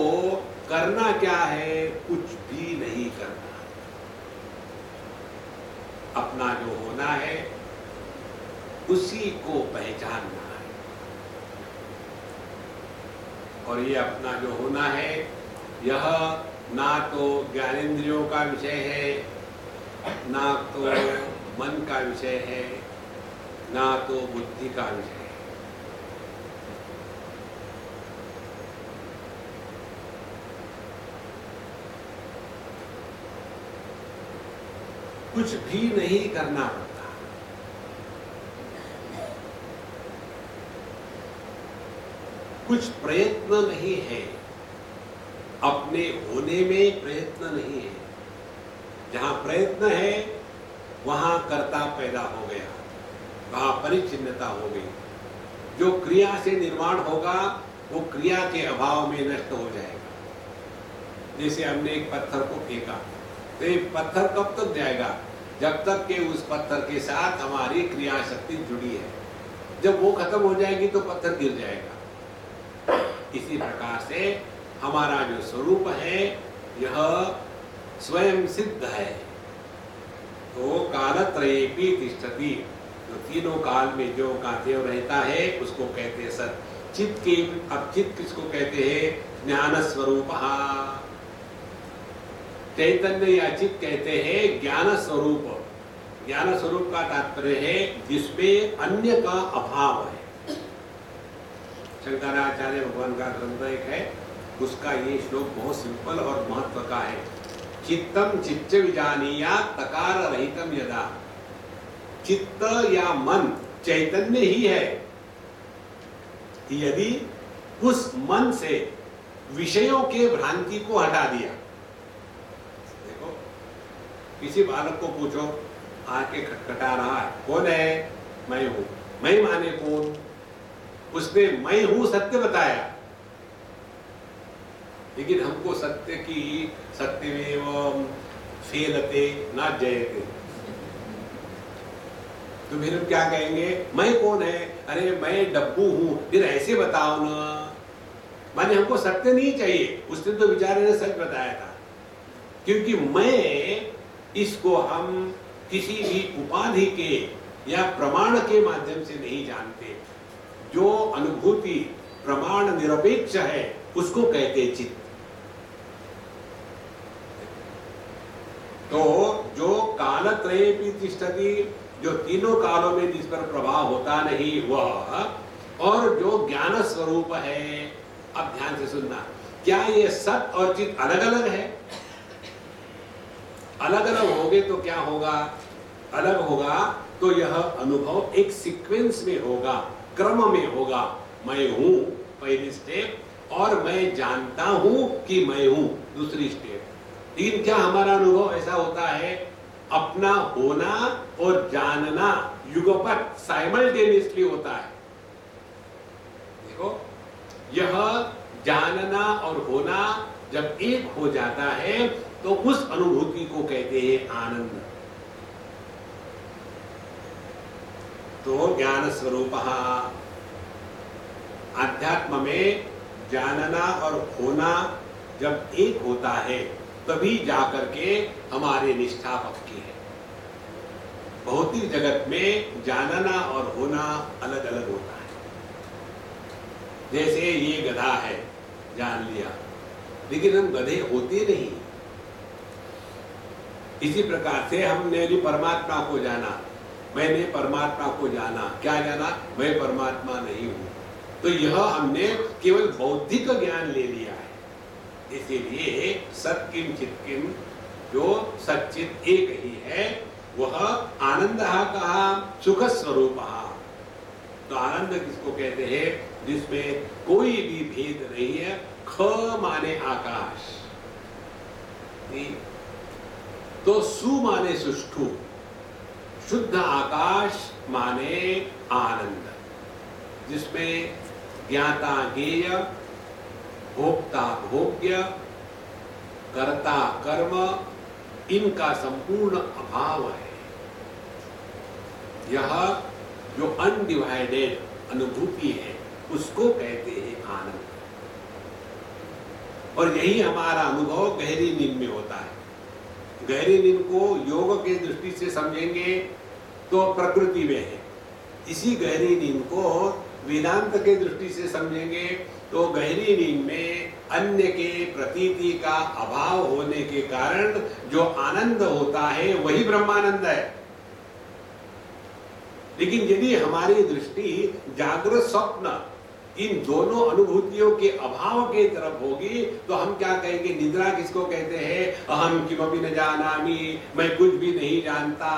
करना क्या है? कुछ भी नहीं करना। अपना जो होना है उसी को पहचानना है। और ये अपना जो होना है यह ना तो ज्ञानेंद्रियों का विषय है, ना तो मन का विषय है, ना तो बुद्धि का विषय है। कुछ भी नहीं करना पड़ता। कुछ प्रयत्न नहीं है, अपने होने में प्रयत्न नहीं है। जहां प्रयत्न है वहां कर्ता पैदा हो गया, वहां परिचिन्नता हो गई। जो क्रिया से निर्माण होगा वो क्रिया के अभाव में नष्ट हो जाएगा। जैसे हमने एक पत्थर को फेंका तो ये पत्थर कब तक जाएगा? जब तक कि उस पत्थर के साथ हमारी क्रिया शक्ति जुड़ी है। जब वो खत्म हो जाएगी तो पत्थर गिर जाएगा। इसी प्रकार से हमारा जो स्वरूप है यह स्वयं सिद्ध है। तो कालत्रयेपि तिष्ठति, जो तीनों काल में जो कांतेव रहता है उसको कहते हैं सत। चित्त की, अब चित्त किसको कहते हैं? ज्ञान स्वरूप। चैतन्य या चित्त कहते हैं ज्ञान स्वरूप। ज्ञान स्वरूप का तात्पर्य है जिसमें अन्य का अभाव है। शंकराचार्य भगवान का ग्रंथ एक है, उसका ये श्लोक बहुत सिंपल और महत्व का है। चित्तम चित्त विजानीया तकार रहितम यदा। चित्त या मन चैतन्य ही है, यदि उस मन से विषयों के भ्रांति को हटा दिया। देखो, किसी बालक को पूछो, आके खटखटा रहा है, कौन है? मैं हूं। मैं माने कौन? उसने मैं हूं सत्य बताया, लेकिन हमको सत्य की सत्यमेव फेलते ना जयते। तो फिर हम क्या कहेंगे? मैं कौन है? अरे मैं डब्बू हूं। फिर ऐसे बताओ ना, माने हमको सत्य नहीं चाहिए। उसने तो बेचारे ने सच बताया था, क्योंकि मैं इसको हम किसी भी उपाधि के या प्रमाण के माध्यम से नहीं जानते। जो अनुभूति प्रमाण निरपेक्ष है उसको कहते चित्त। तो जो कालत्रयेपि तिष्ठति, जो तीनों कालों में जिस पर प्रभाव होता नहीं वह, और जो ज्ञान स्वरूप है। अब ध्यान से सुनना, क्या ये सत और चित अलग अलग है? अलग अलग होंगे तो क्या होगा? अलग होगा तो यह अनुभव एक सीक्वेंस में होगा, क्रम में होगा। मैं हूं पहली स्टेप, और मैं जानता हूं कि मैं हूं दूसरी स्टेप। लेकिन क्या हमारा अनुभव ऐसा होता है? अपना होना और जानना युगपत साइमल्टेनियसली होता है। देखो, यह जानना और होना जब एक हो जाता है तो उस अनुभूति को कहते हैं आनंद। तो ज्ञान स्वरूप, अध्यात्म में जानना और होना जब एक होता है तभी जाकर के हमारे निष्ठा पक्की है। भौतिक जगत में जानना और होना अलग अलग होता है। जैसे ये गधा है, जान लिया, लेकिन हम गधे होते नहीं। इसी प्रकार से हमने भी परमात्मा को जाना, मैंने परमात्मा को जाना। क्या जाना? मैं परमात्मा नहीं हूं। तो यह हमने केवल बौद्धिक ज्ञान ले लिया है। इसीलिए सत्किम चित्किम, जो सच्चित एक ही है, वह आनंद कहा, सुख स्वरूप। तो आनंद किसको कहते हैं? जिसमें कोई भी भेद नहीं है। ख माने आकाश, तो सु माने सुष्ठु, शुद्ध आकाश माने आनंद, जिसमें ज्ञाता ज्ञेय, भोक्ता भोग्य, कर्ता कर्म, इनका संपूर्ण अभाव है। यह जो अनडिवाइडेड अनुभूति है, उसको कहते हैं आनंद। और यही हमारा अनुभव गहरी नींद में होता है। गहरी नींद को योग के दृष्टि से समझेंगे तो प्रकृति में है। इसी गहरी नींद को वेदांत के दृष्टि से समझेंगे तो गहरी नींद में अन्य के प्रतीति का अभाव होने के कारण जो आनंद होता है वही ब्रह्मानंद है। लेकिन यदि हमारी दृष्टि जागृत स्वप्न इन दोनों अनुभूतियों के अभाव के तरफ होगी तो हम क्या कहेंगे? निद्रा किसको कहते हैं? अहम किमपि न जानामि, मैं कुछ भी नहीं जानता।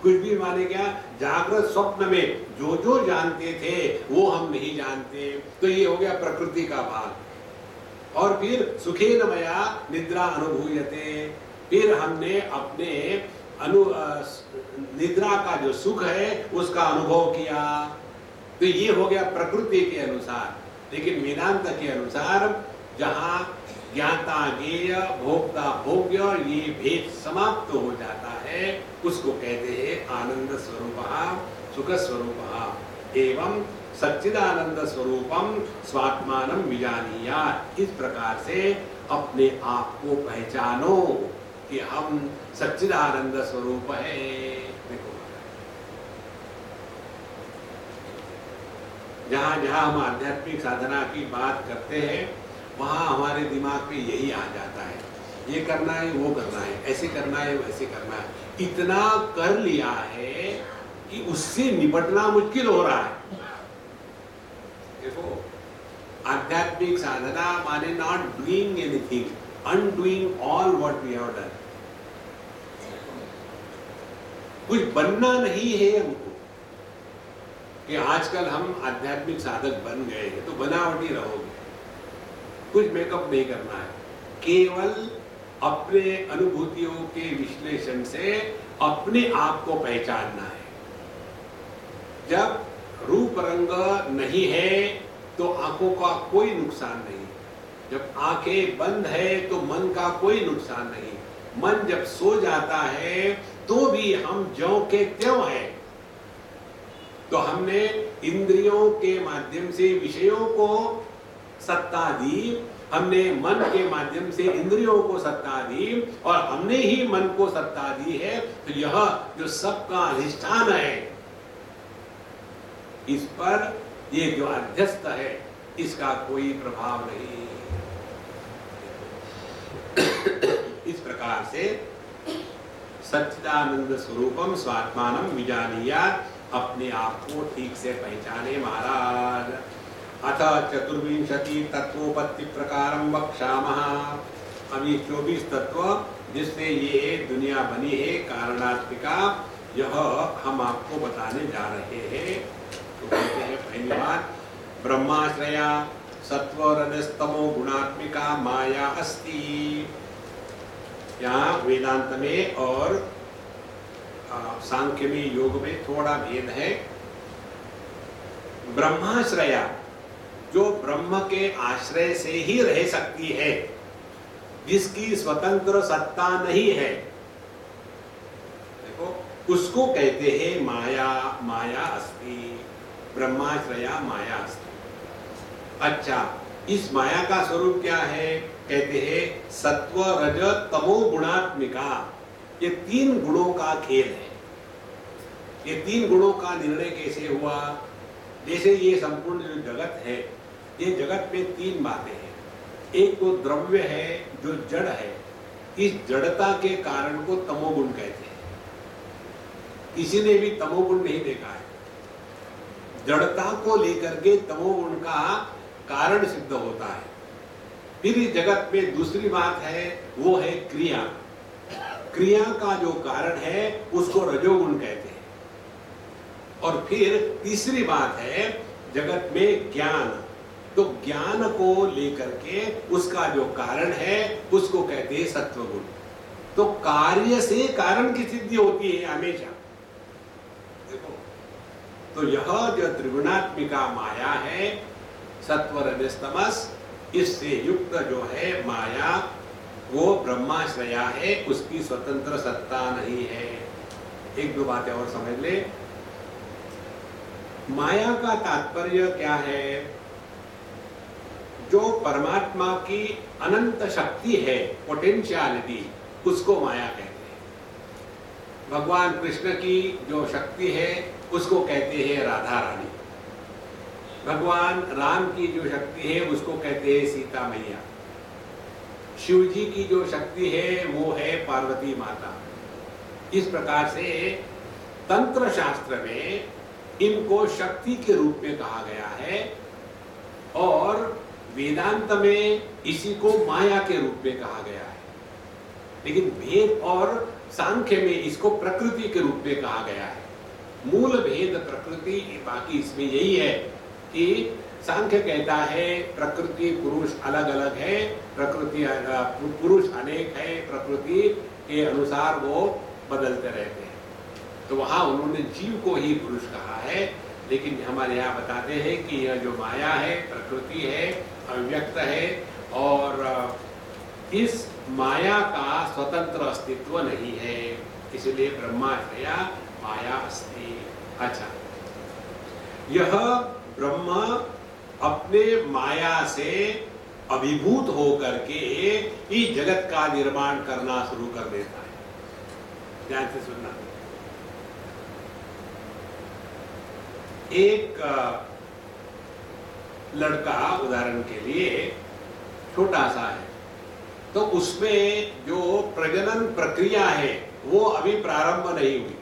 कुछ भी माने क्या? जागृत स्वप्न में जो जो जानते थे वो हम नहीं जानते। तो ये हो गया प्रकृति का भाग। और फिर सुखेन मया निद्रा अनुभूयते, फिर हमने अपने निद्रा का जो सुख है उसका अनुभव किया। तो ये हो गया प्रकृति के अनुसार। लेकिन वेदांत के अनुसार जहाँ ज्ञाता ज्ञेय, भोक्ता भोग्य, ये भेद समाप्त हो जाता है, उसको कहते हैं आनंद स्वरूप, सुख स्वरूप। एवं सच्चिदानंद स्वरूपम स्वात्मानं विजानीयात्। इस प्रकार से अपने आप को पहचानो कि हम सच्चिदानंद स्वरूप है। जहाँ जहाँ हम आध्यात्मिक साधना की बात करते हैं वहाँ हमारे दिमाग में यही आ जाता है, ये करना है, वो करना है, ऐसे करना है, वैसे करना है। इतना कर लिया है कि उससे निपटना मुश्किल हो रहा है। देखो, आध्यात्मिक साधना माने not doing anything, undoing all what we have done. कुछ बनना नहीं है हमको कि आजकल हम आध्यात्मिक साधक बन गए हैं तो बनावटी रहोगे। कुछ मेकअप नहीं करना है, केवल अपने अनुभूतियों के विश्लेषण से अपने आप को पहचानना है। जब रूप रंग नहीं है तो आंखों का कोई नुकसान नहीं, जब आंखें बंद है तो मन का कोई नुकसान नहीं। मन जब सो जाता है तो भी हम ज्यों के त्यों हैं। तो हमने इंद्रियों के माध्यम से विषयों को सत्ता दी, हमने मन के माध्यम से इंद्रियों को सत्ता दी, और हमने ही मन को सत्ता दी है। तो यह जो सबका अधिष्ठान है, इस पर ये जो अध्यस्त है, इसका कोई प्रभाव नहीं। इस प्रकार से सच्चिदानंद स्वरूपम स्वात्मानं विजानीयात्, अपने आप को ठीक से पहचाने महाराज। अथ चतुर्विंशति तत्वोपत्ति प्रकारम वक्ष्यामः। अभी 24 तत्व जिससे ये दुनिया बनी है, कारणात्मिका, यह हम आपको बताने जा रहे हैं। तो कहते हैं पहली बात, ब्रह्माश्रया सत्व रजस्तमो गुणात्मिका माया अस्ति। यहाँ वेदांत में और सांख्य में, योग में थोड़ा भेद है। ब्रह्माश्रया, जो ब्रह्म के आश्रय से ही रह सकती है, जिसकी स्वतंत्र सत्ता नहीं है, देखो उसको कहते हैं माया। माया अस्ति, ब्रह्माश्रया माया अस्ति। अच्छा, इस माया का स्वरूप क्या है? कहते हैं सत्व रज तमो गुणात्मिका। ये तीन गुणों का खेल है। ये तीन गुणों का निर्णय कैसे हुआ? जैसे ये संपूर्ण जो जगत है, ये जगत में तीन बातें हैं। एक तो द्रव्य है जो जड़ है, इस जड़ता के कारण को तमोगुण कहते हैं। किसी ने भी तमोगुण नहीं देखा है। जड़ता को लेकर के तमोगुण का कारण सिद्ध होता है। फिर इस जगत में दूसरी बात है, वो है क्रिया। क्रिया का जो कारण है उसको रजोगुण कहते हैं। और फिर तीसरी बात है जगत में ज्ञान। तो ज्ञान को लेकर के उसका जो कारण है उसको कहते हैं सत्वगुण। तो कार्य से कारण की सिद्धि होती है हमेशा। देखो, तो यह जो त्रिगुणात्मिका माया है, सत्व रजस तमस, इससे युक्त जो है माया, वो ब्रह्माश्रया है, उसकी स्वतंत्र सत्ता नहीं है। एक दो बातें और समझ ले। माया का तात्पर्य क्या है? जो परमात्मा की अनंत शक्ति है, पोटेंशियलिटी, उसको माया कहते हैं। भगवान कृष्ण की जो शक्ति है उसको कहते हैं राधा रानी। भगवान राम की जो शक्ति है उसको कहते हैं सीता मैया। शिव जी की जो शक्ति है वो है पार्वती माता। इस प्रकार से तंत्र शास्त्र में इनको शक्ति के रूप में कहा गया है और वेदांत में इसी को माया के रूप में कहा गया है। लेकिन वेद और सांख्य में इसको प्रकृति के रूप में कहा गया है। मूल भेद प्रकृति, बाकी इसमें यही है कि सांख्य कहता है प्रकृति पुरुष अलग अलग है, प्रकृति पुरुष अनेक है, प्रकृति के अनुसार वो बदलते रहते हैं। तो वहां उन्होंने जीव को ही पुरुष कहा है। लेकिन हमारे यहाँ बताते हैं कि यह जो माया है प्रकृति है, अव्यक्त है और इस माया का स्वतंत्र अस्तित्व नहीं है। इसलिए ब्रह्माश्रया माया अस्ति। अच्छा, यह ब्रह्म अपने माया से अभिभूत होकर के इस जगत का निर्माण करना शुरू कर देता है। ध्यान से सुनना। एक लड़का उदाहरण के लिए छोटा सा है, तो उसमें जो प्रजनन प्रक्रिया है वो अभी प्रारंभ नहीं हुई।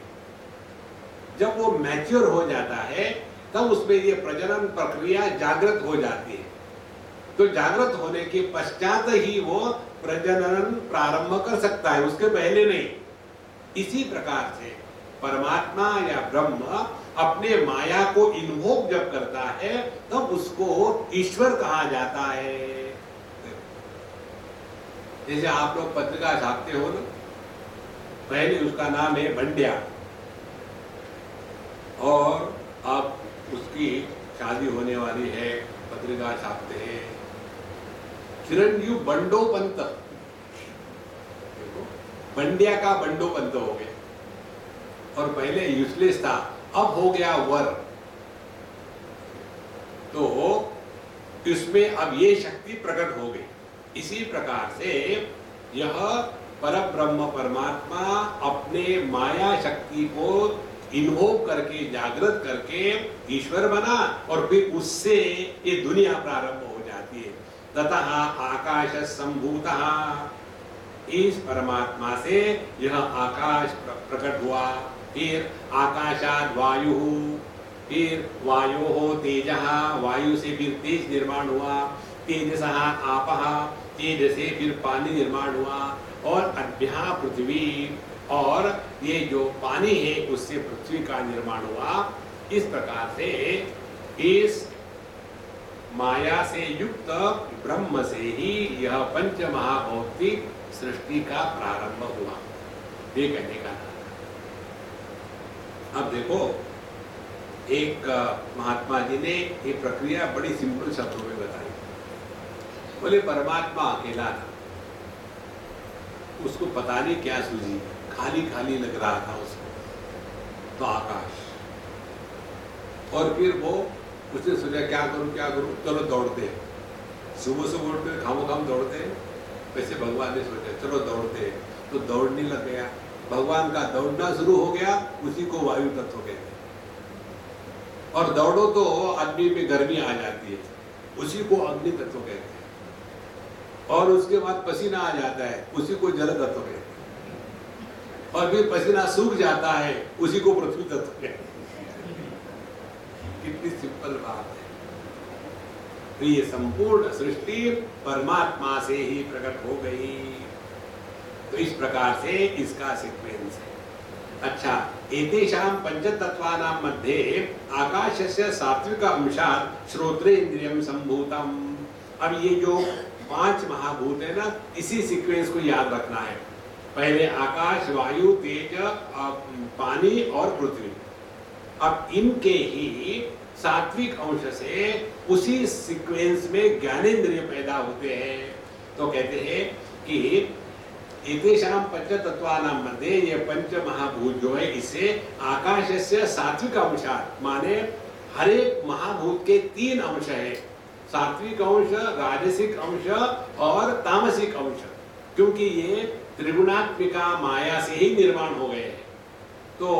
जब वो मैच्योर हो जाता है तब उसमें ये प्रजनन प्रक्रिया जागृत हो जाती है। तो जागृत होने के पश्चात ही वो प्रजनन प्रारंभ कर सकता है, उसके पहले नहीं। इसी प्रकार से परमात्मा या ब्रह्म अपने माया को इन्वोक जब करता है तब उसको ईश्वर कहा जाता है। जैसे आप लोग पत्रिका छापते हो ना, पहले उसका नाम है बंड्या और आप उसकी शादी होने वाली है, पत्रिका छापते हैं चिरंजीव बंडो पंत। देखो, बंड्या का बंडो पंत हो गया और पहले यूजलेस था, अब हो गया वर। तो इसमें अब ये शक्ति प्रकट हो गई। इसी प्रकार से यह परब्रह्म परमात्मा अपने माया शक्ति को इन्वोक करके जागृत करके ईश्वर बना और फिर उससे ये दुनिया प्रारंभ हो जाती है। ततः आकाश संभूतः, इस परमात्मा से यह आकाश प्रकट हुआ। फिर आकाशाद वायु, फिर वायोः तेजः, वायु से फिर तेज निर्माण हुआ। तेजसः आपः, तेज से फिर पानी निर्माण हुआ। और अद्भ्या पृथ्वी, और ये जो पानी है उससे पृथ्वी का निर्माण हुआ। इस प्रकार से इस माया से युक्त ब्रह्म से ही यह पंच महाभौतिक सृष्टि का प्रारंभ हुआ। ये कहने का था। अब देखो, एक महात्मा जी ने ये प्रक्रिया बड़ी सिंपल शब्दों में बताई। बोले परमात्मा अकेला था, उसको पता नहीं क्या सूझी, खाली खाली लग रहा था उसको, तो आकाश। और फिर वो उसने सोचा क्या करूं, चलो दौड़ते हैं। सुबह सुबह उठ कर खामोखाम दौड़ते हैं, वैसे भगवान ने सोचा चलो दौड़ते हैं, तो दौड़ने लग गया। भगवान का दौड़ना शुरू हो गया, उसी को वायु तत्व कहते हैं। और दौड़ो तो आदमी में गर्मी आ जाती है, उसी को अग्नि तत्व कहते हैं। और उसके बाद पसीना आ जाता है, उसी को जल तत्व कहते हैं। और फिर पसीना सूख जाता है, उसी को पृथ्वी तत्व कहते हैं। कितनी सिंपल बात है। तो ये संपूर्ण सृष्टि परमात्मा से ही प्रकट हो गई। तो इस प्रकार से इसका सीक्वेंस है। अच्छा, एतेषां पंचतत्वानां मध्ये आकाशस्य सात्विक अंशात् श्रोत्रेन्द्रियं संभूतम्। अब ये जो 5 महाभूत है ना, इसी सीक्वेंस को याद रखना है। पहले आकाश, वायु, तेज, पानी और पृथ्वी। अब इनके ही सात्विक अंश से उसी सीक्वेंस में ज्ञानेंद्रिय पैदा होते हैं। तो कहते हैं कि एतेषां पंचतत्वानां मध्ये, ये 5 महाभूत जो है, इससे आकाशस्य सात्विक अंशात्, माने हर एक महाभूत के 3 अंश है, सात्विक अंश, राजसिक अंश और तामसिक अंश। क्योंकि ये त्रिगुणात्मिका माया से ही निर्माण हो गए हैं। तो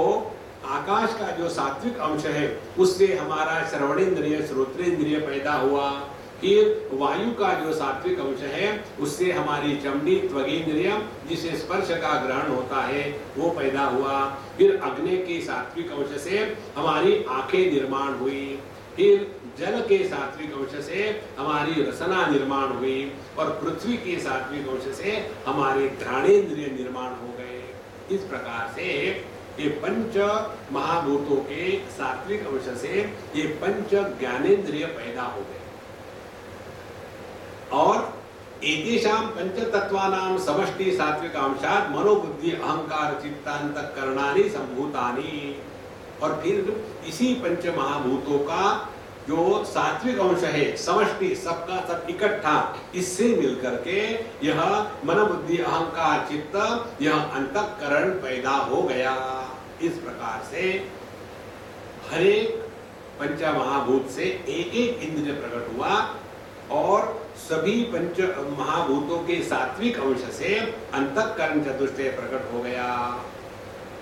आकाश का जो सात्विक अंश है, उससे हमारा श्रवणेन्द्रिय, श्रोत्रेंद्रिय पैदा हुआ। फिर वायु का जो सात्विक अंश है, उससे हमारी चमड़ी, त्वगेंद्रिय, जिसे स्पर्श का ग्रहण होता है, वो पैदा हुआ। फिर अग्नि के सात्विक अंश से हमारी आंखें निर्माण हुई। फिर जल के सात्विक अंश से हमारी रसना निर्माण हुई। और पृथ्वी के सात्विक अंश से हमारे घ्राणेन्द्रिय निर्माण हो गए। इस प्रकार से ये 5 महाभूतों के सात्विक अंश से ये 5 ज्ञानेन्द्रिय पैदा हो गए। और एतेषां पंचतत्वानां समष्टि सात्विकांशात् मनोबुद्धि अहंकार चित्तान्तःकरणानि संभूतानि। और फिर इसी 5 महाभूतों का जो सात्विक अंश है, समष्टि, सबका सब इकट्ठा, इससे मिलकर के यह मनोबुद्धि अहंकार चित्त, यह अंतःकरण पैदा हो गया। इस प्रकार से हर एक 5 महाभूत से एक एक इंद्रिय प्रकट हुआ। और सभी 5 महाभूतों के सात्विक अंश से अंतःकरण चतुष्टय प्रकट हो गया।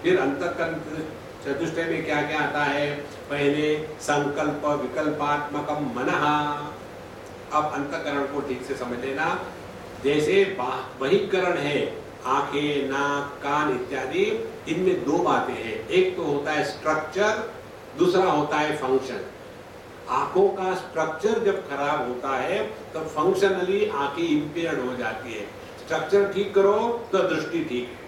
फिर अंतःकरण चतुष्टय में क्या क्या आता है? पहले संकल्प विकल्पात्मकम मनः। अब अंतःकरण को ठीक से समझ लेना। जैसे बहिष्करण है, आंखें, नाक, कान इत्यादि, इनमें 2 बातें हैं। एक तो होता है स्ट्रक्चर, दूसरा होता है फंक्शन। आंखों का स्ट्रक्चर जब खराब होता है तो फंक्शनली आंखें इंपेयर्ड हो जाती है। स्ट्रक्चर ठीक करो तो दृष्टि ठीक है।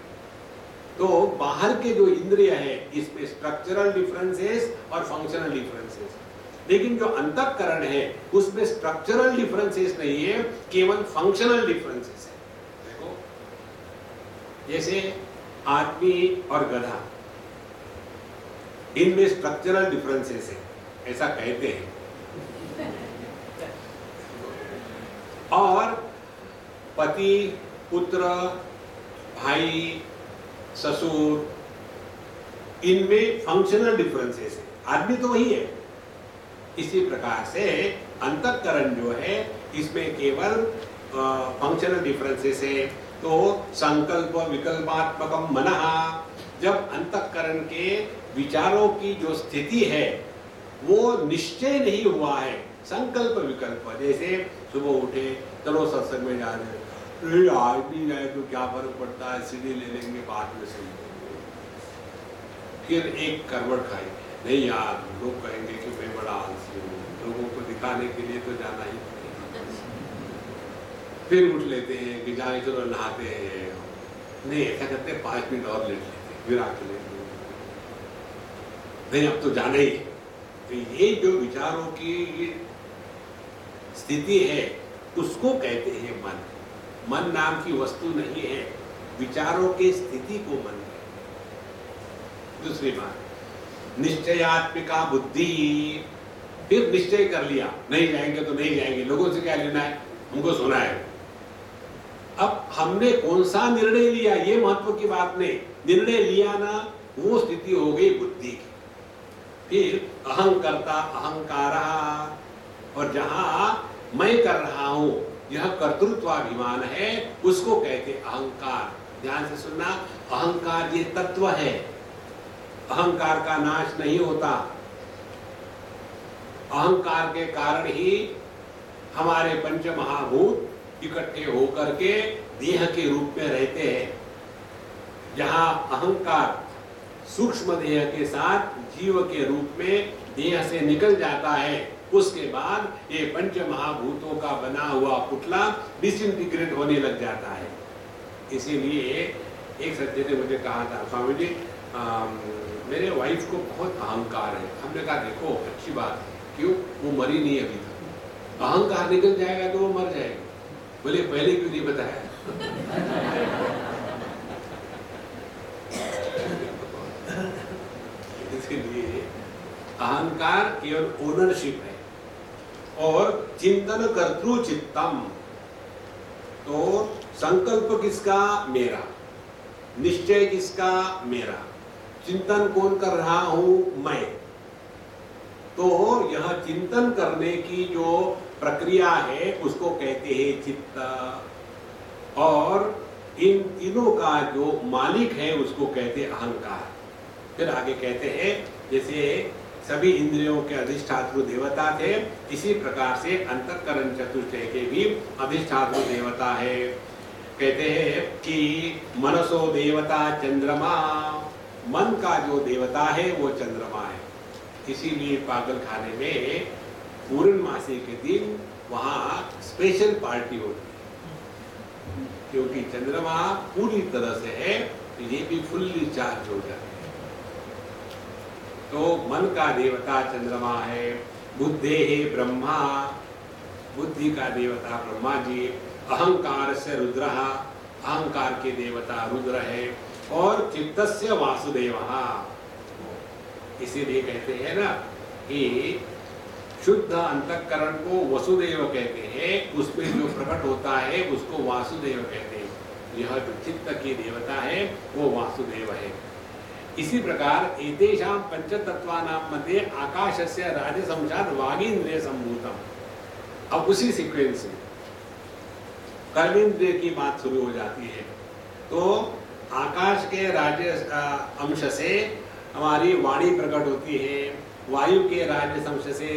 तो बाहर के जो इंद्रिय है, इसमें स्ट्रक्चरल डिफरेंसेस और फंक्शनल डिफरेंसेस। लेकिन जो अंतःकरण है, उसमें स्ट्रक्चरल डिफरेंसेस नहीं है, केवल फंक्शनल डिफरेंसेस है। देखो, जैसे आदमी और गधा, इनमें स्ट्रक्चरल डिफरेंसेस है, ऐसा कहते हैं। और पति, पुत्र, भाई, ससुर, इनमें फंक्शनल डिफरेंसेस है। आदमी तो वही है। इसी प्रकार से अंतःकरण जो है, इसमें केवल फंक्शनल डिफरेंसेस है। तो संकल्प विकल्पात्मकम मनः, जब अंतःकरण के विचारों की जो स्थिति है वो निश्चय नहीं हुआ है, संकल्प विकल्प। जैसे सुबह उठे, चलो सत्संग में जा रहे, आज नहीं जाए तो क्या फर्क पड़ता है, सीढ़ी ले लेंगे, बाद में सुन लेंगे। फिर एक करवट खाई, नहीं यार, लोग कहेंगे कि मैं बड़ा आलसी हूँ, लोगों को दिखाने के लिए तो जाना ही पड़ेगा। फिर उठ लेते हैं कि जाए चलो नहाते हैं, नहीं ऐसा करते 5 मिनट और लेट लेते, फिर आके लेते, नहीं अब तो जाना ही है। तो ये जो विचारों की स्थिति है, उसको कहते हैं मन। मन नाम की वस्तु नहीं है, विचारों की स्थिति को मन है। दूसरी बात, निश्चयात्मिका बुद्धि। फिर निश्चय कर लिया, नहीं जाएंगे तो नहीं जाएंगे, लोगों से क्या लेना है, हमको सुना है। अब हमने कौन सा निर्णय लिया, ये महत्व की बात नहीं। निर्णय लिया ना, वो स्थिति हो गई बुद्धि की। फिर अहंकर्ता अहंकार, और जहां मैं कर रहा हूं, यह कर्तृत्वाभिमान है, उसको कहते अहंकार। ध्यान से सुनना, अहंकार ये तत्व है, अहंकार का नाश नहीं होता। अहंकार के कारण ही हमारे पंच महाभूत इकट्ठे होकर के देह के रूप में रहते हैं। जहां अहंकार सूक्ष्म देह के साथ जीव के रूप में देह से निकल जाता है, उसके बाद ये पंच महाभूतों का बना हुआ पुतला डिसइंटीग्रेट होने लग जाता है। इसीलिए एक सज्जन ने मुझे कहा था, स्वामी जी मेरे वाइफ को बहुत अहंकार है। हमने कहा देखो अच्छी बात है, क्यों? वो मरी नहीं अभी तक। अहंकार निकल जाएगा तो वो मर जाएगा। बोले पहले क्यों नहीं बताया? इसलिए अहंकार केवल ओनरशिप है। और चिंतन कर्तृ चित्तम, तो संकल्प किसका? मेरा। निश्चय किसका? मेरा। चिंतन कौन कर रहा हूं? मैं। तो यह चिंतन करने की जो प्रक्रिया है उसको कहते हैं चित्त। और इन तीनों का जो मालिक है उसको कहते हैं अहंकार। फिर आगे कहते हैं जैसे सभी इंद्रियों के अधिष्ठातृ देवता थे, इसी प्रकार से अंतःकरण चतुष्टय के भी अधिष्ठातृ देवता है। कहते हैं कि मनसो देवता चंद्रमा, मन का जो देवता है वो चंद्रमा है। इसीलिए पागल खाने में पूर्णमासी के दिन वहाँ स्पेशल पार्टी होती है, क्योंकि चंद्रमा पूरी तरह से है, तो ये भी फुल्ली चार्ज हो जाते हैं। तो मन का देवता चंद्रमा है। बुद्धे है ब्रह्मा, बुद्धि का देवता ब्रह्मा जी। अहंकार से रुद्र, अहंकार के देवता रुद्र है। और चित्तस्य वासुदेवः, इसीलिए कहते हैं ना कि शुद्ध अंतःकरण को वसुदेव कहते हैं, उसमें जो प्रकट होता है उसको वासुदेव कहते हैं। यह जो चित्त की देवता है वो वासुदेव है। इसी प्रकार एतेषां पंचतत्वानां मध्ये आकाशस्य राजसंशात् वागीन्द्रिय संभूतम्। अब उसी सीक्वेंस में कर्मेंद्रिय की बात शुरू हो जाती है। तो आकाश के राज्य अंश से हमारी वाणी प्रकट होती है, वायु के राज्य अंश से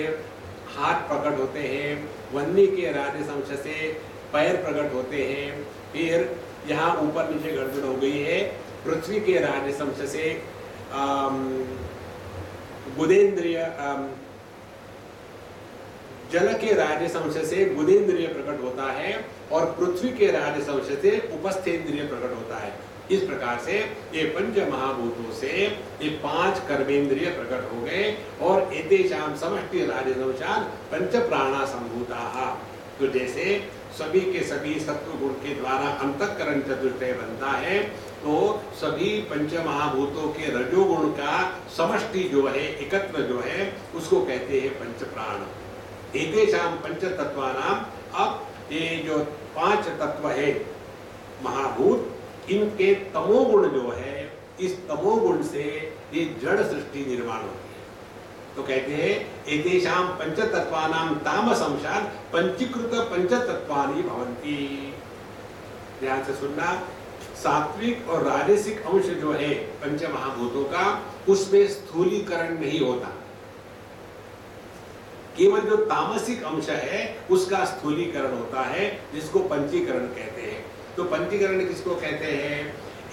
हाथ प्रकट होते हैं, वन्नी के राज्य अंश से पैर प्रकट होते हैं। फिर यहाँ ऊपर नीचे गड़बड़ हो गई है, पृथ्वी के राज्य अंश से गुदेंद्रिय, जल के राज्य अंश से गुदेंद्रिय प्रकट होता है, और पृथ्वी के राज्य अंश से उपस्थेंद्रिय प्रकट होता है। इस प्रकार से ये पंच महाभूतों से ये पांच कर्मेंद्रिय प्रकट हो गए। और एतेषां समष्टि राजसंशात् पंच प्राणा संभूताः। तो जैसे सभी के सभी सत्व गुण के द्वारा अंतःकरण चतुष्टय बनता है, तो सभी पंच महाभूतों के रजोगुण का समष्टि जो है, एकत्र जो है, उसको कहते हैं पंच प्राण। एतेषां पंच तत्वानां, अब ये जो पांच तत्व है महाभूत, इनके तमोगुण जो है, इस तमोगुण से ये जड़ सृष्टि निर्माण होती है। तो कहते हैं एतेषां पंचतत्वानां तामसंशात् पंचीकृत पंचतत्वानि भवन्ति। ध्यान से सुनना, सात्विक और राजसिक अंश जो है पंच महाभूतों का, उसमें स्थूलीकरण नहीं होता। केवल जो तामसिक अंश है उसका स्थूलीकरण होता है, जिसको पंचीकरण कहते हैं। तो पंचीकरण किसको कहते हैं?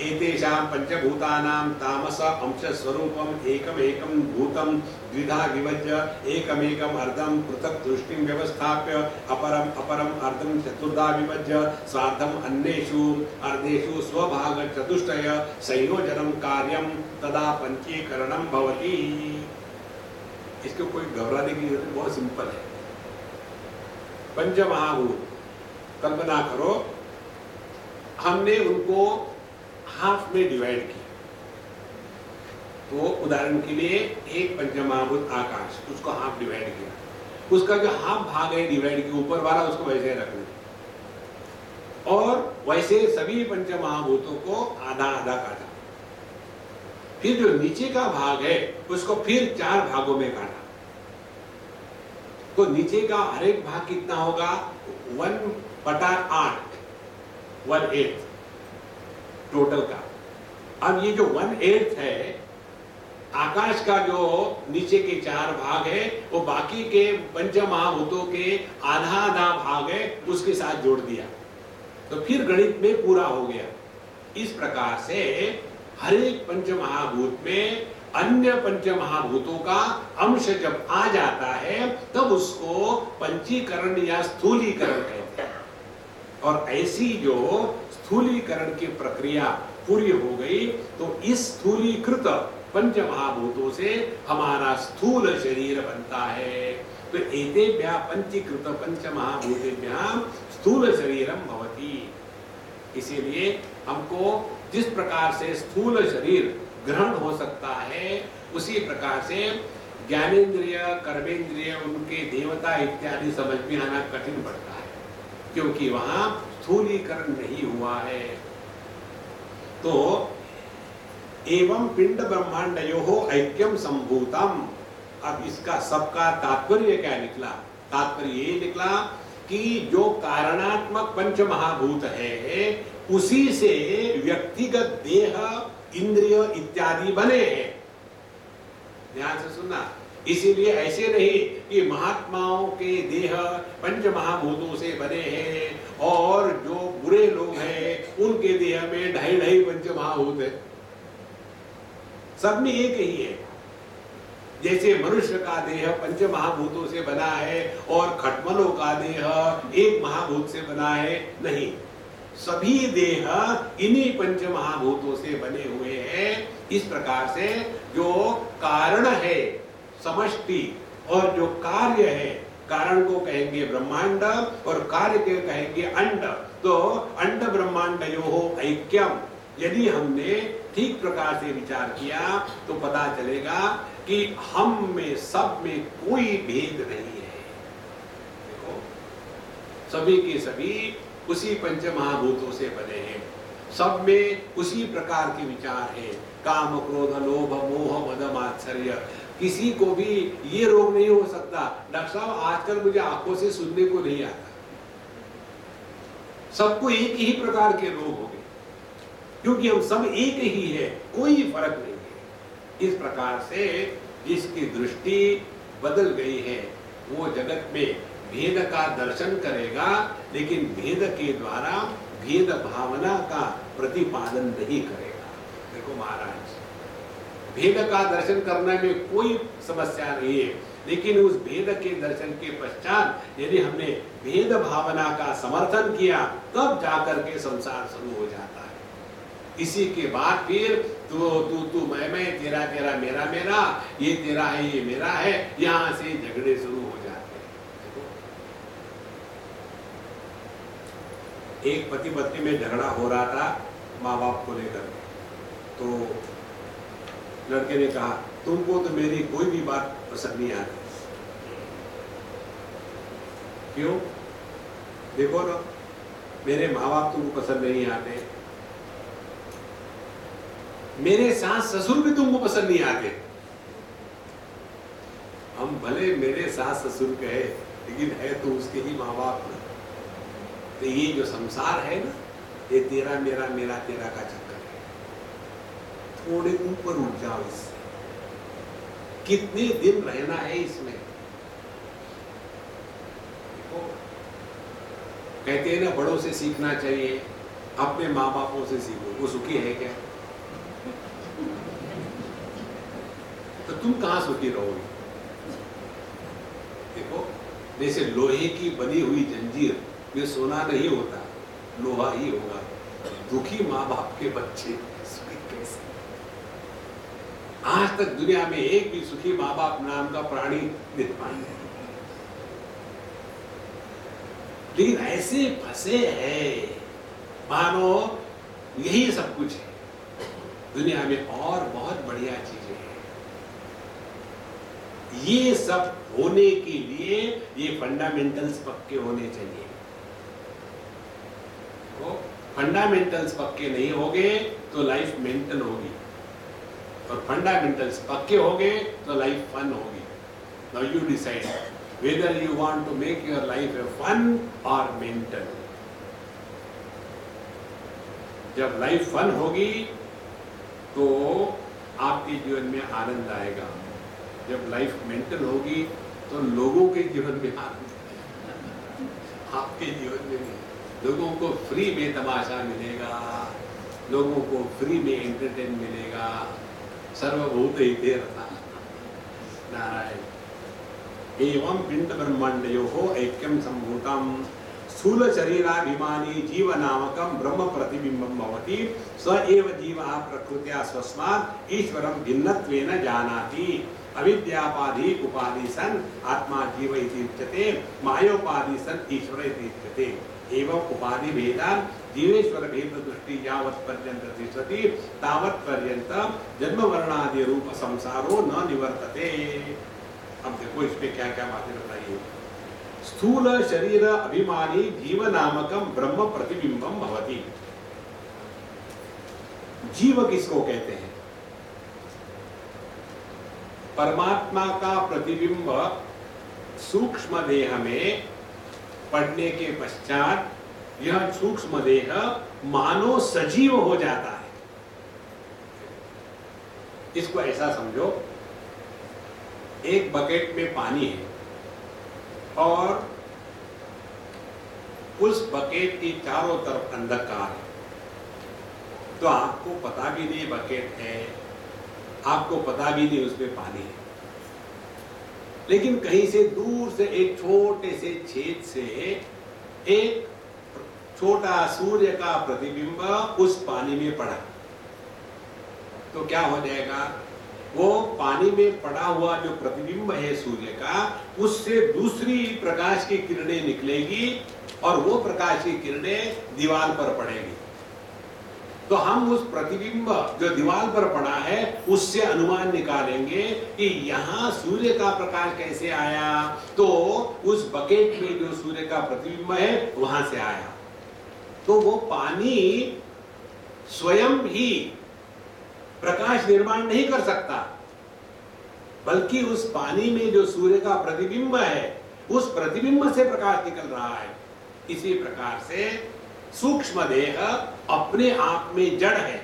एतेषां पंचभूतानां तामस अंश स्वरूपम एकमेकं भूतम द्विधा विभज्य एकमेकम अर्धम पृथक दृष्टिं व्यवस्थाप्य अपरम अपरम अर्धम चतुर्धा विभज्य स्वार्धम अन्येषु अर्धेषु स्वभाग चतुष्टय संयोजनं कार्यम तदा पंचीकरणं भवति। इसको कोई घबराने की जरूरत नहीं, बहुत सिंपल है। पंचमहाभूत कल्पना करो, हमने उनको हाफ में डिवाइड किया। तो उदाहरण के लिए एक पंचमहाभूत आकाश, उसको हाफ डिवाइड किया, उसका जो हाफ भाग है डिवाइड के ऊपर वाला उसको वैसे रखना, और वैसे सभी पंचमहाभूतों को आधा आधा काटा। फिर जो नीचे का भाग है उसको फिर चार भागों में काटा। तो नीचे का हर एक भाग कितना होगा? 1/8, 1/8 टोटल का। अब ये जो 1/8 है, आकाश का जो नीचे के 4 भाग है, वो बाकी के पंच महाभूतों के आधा आधा भाग है, उसके साथ जोड़ दिया तो फिर गणित में पूरा हो गया। इस प्रकार से हर एक पंच महाभूत में अन्य पंच महाभूतों का अंश जब आ जाता है तब उसको पंचीकरण या स्थूलीकरण कहते हैं। और ऐसी जो स्थूलीकरण की प्रक्रिया पूरी हो गई तो इस स्थूलीकृत पंच महाभूतों से हमारा स्थूल शरीर बनता है। तो एतेभ्यः पंचीकृत पंच महाभूतेभ्यः स्थूल शरीरम भवति। इसीलिए हमको जिस प्रकार से स्थूल शरीर ग्रहण हो सकता है, उसी प्रकार से ज्ञानेंद्रिय, कर्मेंद्रिय, उनके देवता इत्यादि समझ में आना कठिन पड़ता है, क्योंकि वहां स्थूलीकरण नहीं हुआ है। तो एवं पिंड ब्रह्मांडयोः ऐक्यम संभूतम। अब इसका सबका तात्पर्य क्या निकला? तात्पर्य ये निकला कि जो कारणात्मक पंच महाभूत है उसी से व्यक्तिगत देह, इंद्रिय इत्यादि बने हैं। ध्यान से सुनना। इसीलिए ऐसे नहीं कि महात्माओं के देह पंच महाभूतों से बने हैं और जो बुरे लोग हैं उनके देह में 2.5 पंच महाभूत है। सब में एक ही है। जैसे मनुष्य का देह पंच महाभूतों से बना है और खटमलों का देह एक महाभूत से बना है, नहीं, सभी देह इन्हीं पंच महाभूतों से बने हुए हैं। इस प्रकार से जो कारण है समष्टि और जो कार्य है, कारण को कहेंगे ब्रह्मांड और कार्य को कहेंगे अंड। तो अंड ब्रह्मांडयोः ऐक्यम, यदि हमने ठीक प्रकार से विचार किया तो पता चलेगा कि हम में सब में कोई भेद नहीं है। देखो, सभी के सभी उसी पंच महाभूतों से बने हैं, सब में उसी प्रकार के विचार है, काम, क्रोध, लोभ, मोह, मद, मात्सर्य। किसी को भी ये रोग नहीं हो सकता, डॉक्टर साहब आजकल मुझे आंखों से सुनने को नहीं आता। सबको एक ही प्रकार के रोग हो गए, क्योंकि हम सब एक ही है, कोई फर्क नहीं है। इस प्रकार से जिसकी दृष्टि बदल गई है वो जगत में भेद का दर्शन करेगा, लेकिन भेद के द्वारा भेद भावना का प्रतिपादन नहीं करेगा। देखो महाराज, भेद का दर्शन करने में कोई समस्या नहीं है, लेकिन उस भेद के दर्शन के पश्चात यदि हमने भेद भावना का समर्थन किया तब जाकर के संसार शुरू हो जाता है। इसी के बाद फिर तू मैं तेरा तेरा मेरा मेरा, ये तेरा है ये मेरा है, यहां से झगड़े शुरू हो जाते हैं। एक पति पत्नी में झगड़ा हो रहा था माँ बाप को लेकर, तो लड़के ने कहा तुमको तो मेरी कोई भी बात पसंद नहीं आती। क्यों? देखो ना, मेरे माँ बाप तुमको पसंद नहीं आते, मेरे सास ससुर भी तुमको पसंद नहीं आते। हम भले मेरे सास ससुर कहे, लेकिन है तो उसके ही माँ बाप ना। तो ये जो संसार है ना, ये तेरा मेरा मेरा तेरा का चक्कर है। थोड़े ऊपर उठ जाओ इससे। कितने दिन रहना है इसमें? देखो, कहते हैं ना बड़ों से सीखना चाहिए, अपने माँ बापों से सीखो। वो सुखी है क्या? तो तुम कहां सुखी रहोगे? देखो, जैसे लोहे की बनी हुई जंजीर में सोना नहीं होता, लोहा ही होगा। दुखी माँ बाप के बच्चे सुखी कैसे? आज तक दुनिया में एक भी सुखी माँ बाप नाम का प्राणी विद्यमान नहीं, लेकिन ऐसे फंसे हैं मानो यही सब कुछ है दुनिया में। और बहुत बढ़िया चीजें हैं। ये सब होने के लिए ये फंडामेंटल्स पक्के होने चाहिए। तो फंडामेंटल्स पक्के नहीं होंगे तो लाइफ मेंटल होगी, और फंडामेंटल्स पक्के होंगे तो लाइफ फन होगी। Now you decide whether you want to make your life a fun or mental. जब लाइफ फन होगी तो आपके जीवन में आनंद आएगा, जब लाइफ मेंटल होगी तो लोगों के जीवन में आनंद आएगा, आपके जीवन में नहीं। लोगों को फ्री में तमाशा मिलेगा, लोगों को फ्री में एंटरटेन मिलेगा। सर्वभूत हिते रता नारायण। एवं पिंड ब्रह्मांडयोः ऐक्यं सम्भूतं स्थूल शरीराभिमानी जीव नामकं ब्रह्म प्रतिबिंबं भवति। स एव जीवः प्रकृत्या स्वस्मात् ईश्वरं भिन्नत्वेन जानाति। अविद्यापाधि उपाधि सन आत्मा जीव इति उच्यते, मायोपाधि सन ईश्वर इति उच्यते। एवं उपाधि भेदान जीवेश्वर भेद दृष्टि यावत् पर्यंत तिष्ठति तावत् पर्यंत जन्म वर्णादि रूप संसारो न निवर्तते। अब देखो इस पे क्या क्या बातें बताइए। स्थूल शरीर अभिमानी जीव नामकम ब्रह्म प्रतिबिंबम भवति। जीव किसको कहते हैं? परमात्मा का प्रतिबिंब सूक्ष्म देह में पड़ने के पश्चात यह सूक्ष्म देह मानो सजीव हो जाता है। इसको ऐसा समझो, एक बकेट में पानी है और उस बकेट की चारों तरफ अंधकार है, तो आपको पता भी नहीं बकेट है, आपको पता भी नहीं उसमें पानी है, लेकिन कहीं से दूर से एक छोटे से छेद से एक छोटा सूर्य का प्रतिबिंब उस पानी में पड़ा, तो क्या हो जाएगा? वो पानी में पड़ा हुआ जो प्रतिबिंब है सूर्य का, उससे दूसरी प्रकाश की किरणें निकलेगी और वो प्रकाश की किरणें दीवार पर पड़ेगी। तो हम उस प्रतिबिंब जो दीवार पर पड़ा है उससे अनुमान निकालेंगे कि यहाँ सूर्य का प्रकाश कैसे आया, तो उस बकेट में जो सूर्य का प्रतिबिंब है वहां से आया। तो वो पानी स्वयं ही प्रकाश निर्माण नहीं कर सकता, बल्कि उस पानी में जो सूर्य का प्रतिबिंब है उस प्रतिबिंब से प्रकाश निकल रहा है। इसी प्रकार से सूक्ष्म देह अपने आप में जड़ है।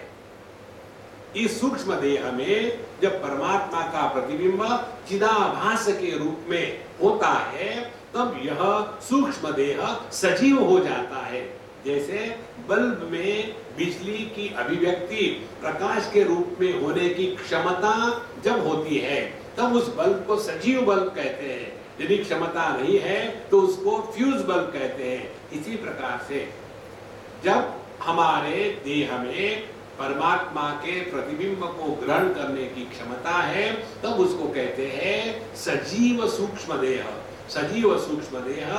इस सूक्ष्म देह में जब परमात्मा का प्रतिबिंब चिदाभास के रूप में होता है तब यह सूक्ष्म देह सजीव हो जाता है। जैसे बल्ब में बिजली की अभिव्यक्ति प्रकाश के रूप में होने की क्षमता जब होती है तब उस बल्ब को सजीव बल्ब कहते हैं। यदि क्षमता नहीं है तो उसको फ्यूज बल्ब कहते हैं। इसी प्रकार से जब हमारे देह में परमात्मा के प्रतिबिंब को ग्रहण करने की क्षमता है तब उसको कहते हैं सजीव सूक्ष्म देह। सजीव सूक्ष्म देह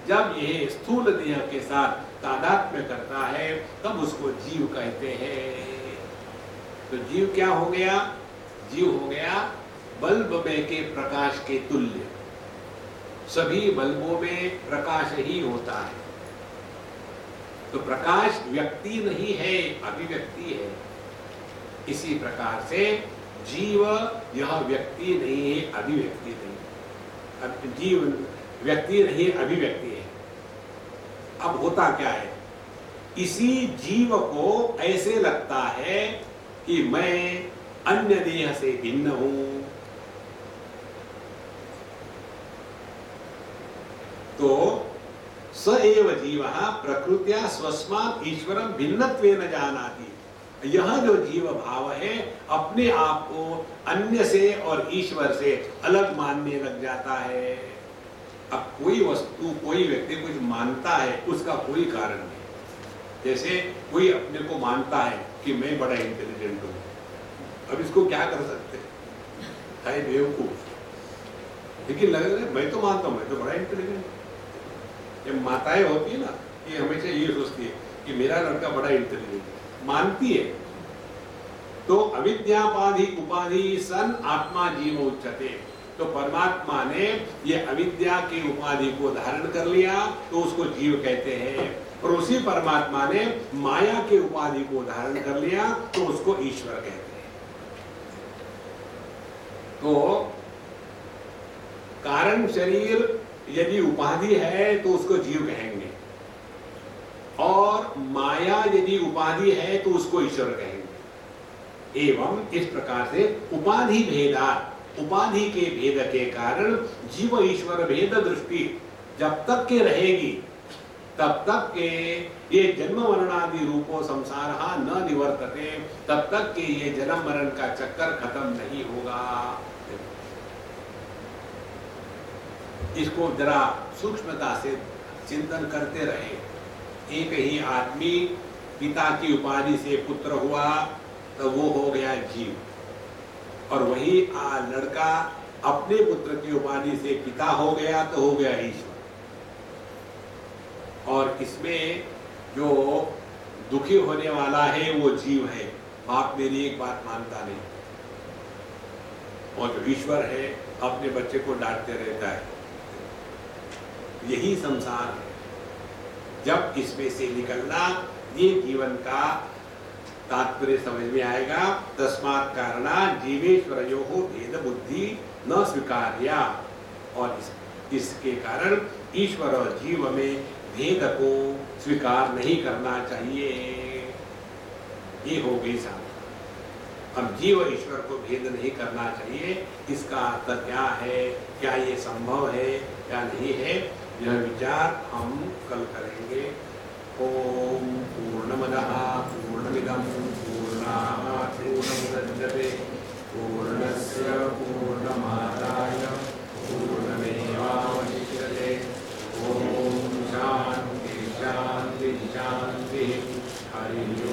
जब यह स्थूल देह के साथ तादात्म्य करता है तब उसको जीव कहते हैं। तो जीव क्या हो गया? जीव हो गया बल्ब में के प्रकाश के तुल्य। सभी बल्बों में प्रकाश ही होता है। तो प्रकाश व्यक्ति नहीं है, अभिव्यक्ति है। इसी प्रकार से जीव यह व्यक्ति नहीं है, अभिव्यक्ति नहीं। जीव व्यक्ति नहीं, अभिव्यक्ति है। अब होता क्या है? इसी जीव को ऐसे लगता है कि मैं अन्य देह से भिन्न हूं, तो स एव जीवः प्रकृत्या स्वस्मात् ईश्वरं भिन्नत्वेन जानाति। यह जो जीव भाव है अपने आप को अन्य से और ईश्वर से अलग मानने लग जाता है। अब कोई वस्तु, कोई व्यक्ति कुछ मानता है उसका कोई कारण नहीं। जैसे कोई अपने को मानता है कि मैं बड़ा इंटेलिजेंट हूं, अब इसको क्या कर सकते हैं? है बेवकूफ। लेकिन लग रहा है मैं तो मानता हूं मैं तो बड़ा इंटेलिजेंट। ये माताएं होती है ना, ये हमेशा ये सोचती है कि मेरा लड़का बड़ा इंटेलिजेंट, मानती है। तो अविद्यापाधि उपाधि सन आत्मा जीव उच्यते। तो परमात्मा ने ये अविद्या के उपाधि को धारण कर लिया तो उसको जीव कहते हैं, और उसी परमात्मा ने माया के उपाधि को धारण कर लिया तो उसको ईश्वर कहते हैं। तो कारण शरीर यदि उपाधि है तो उसको जीव कहेंगे, और माया यदि उपाधि है तो उसको ईश्वर कहेंगे। एवं इस प्रकार से उपाधि भेदा, उपाधि के भेद के कारण जीव ईश्वर भेद दृष्टि जब तक के रहेगी तब तक के ये जन्म मरणादि रूपो संसार न निवर्तते, तब तक के ये जन्म मरण का चक्कर खत्म नहीं होगा। इसको जरा सूक्ष्मता से चिंतन करते रहे। एक ही आदमी पिता की उपाधि से पुत्र हुआ तो वो हो गया जीव, और वही लड़का अपने पुत्र की उपाधि से पिता हो गया तो हो गया ईश्वर। और इसमें जो दुखी होने वाला है वो जीव है, बाप मेरी एक बात मानता नहीं, और जो ईश्वर है अपने बच्चे को डांटते रहता है। यही संसार है। जब इसमें से निकलना, ये जीवन का तात्पर्य समझ में आएगा। तस्मात् कारणा जीवेश्वरयोः भेद बुद्धि न स्वीकार्या, और इसके कारण ईश्वर और जीव में भेद को स्वीकार नहीं करना चाहिए। ये हो गई साधना। अब जीव ईश्वर को भेद नहीं करना चाहिए, इसका अर्थ क्या है, क्या ये संभव है क्या नहीं है, यह विचार हम कल करेंगे। ओम पूर्णमदः पूर्णमिदं पूर्णात् पूर्णमुदच्यते पूर्णस्य पूर्णमादाय पूर्णमेवावशिष्यते। ओम शांति शांति शांति। हरि ओम।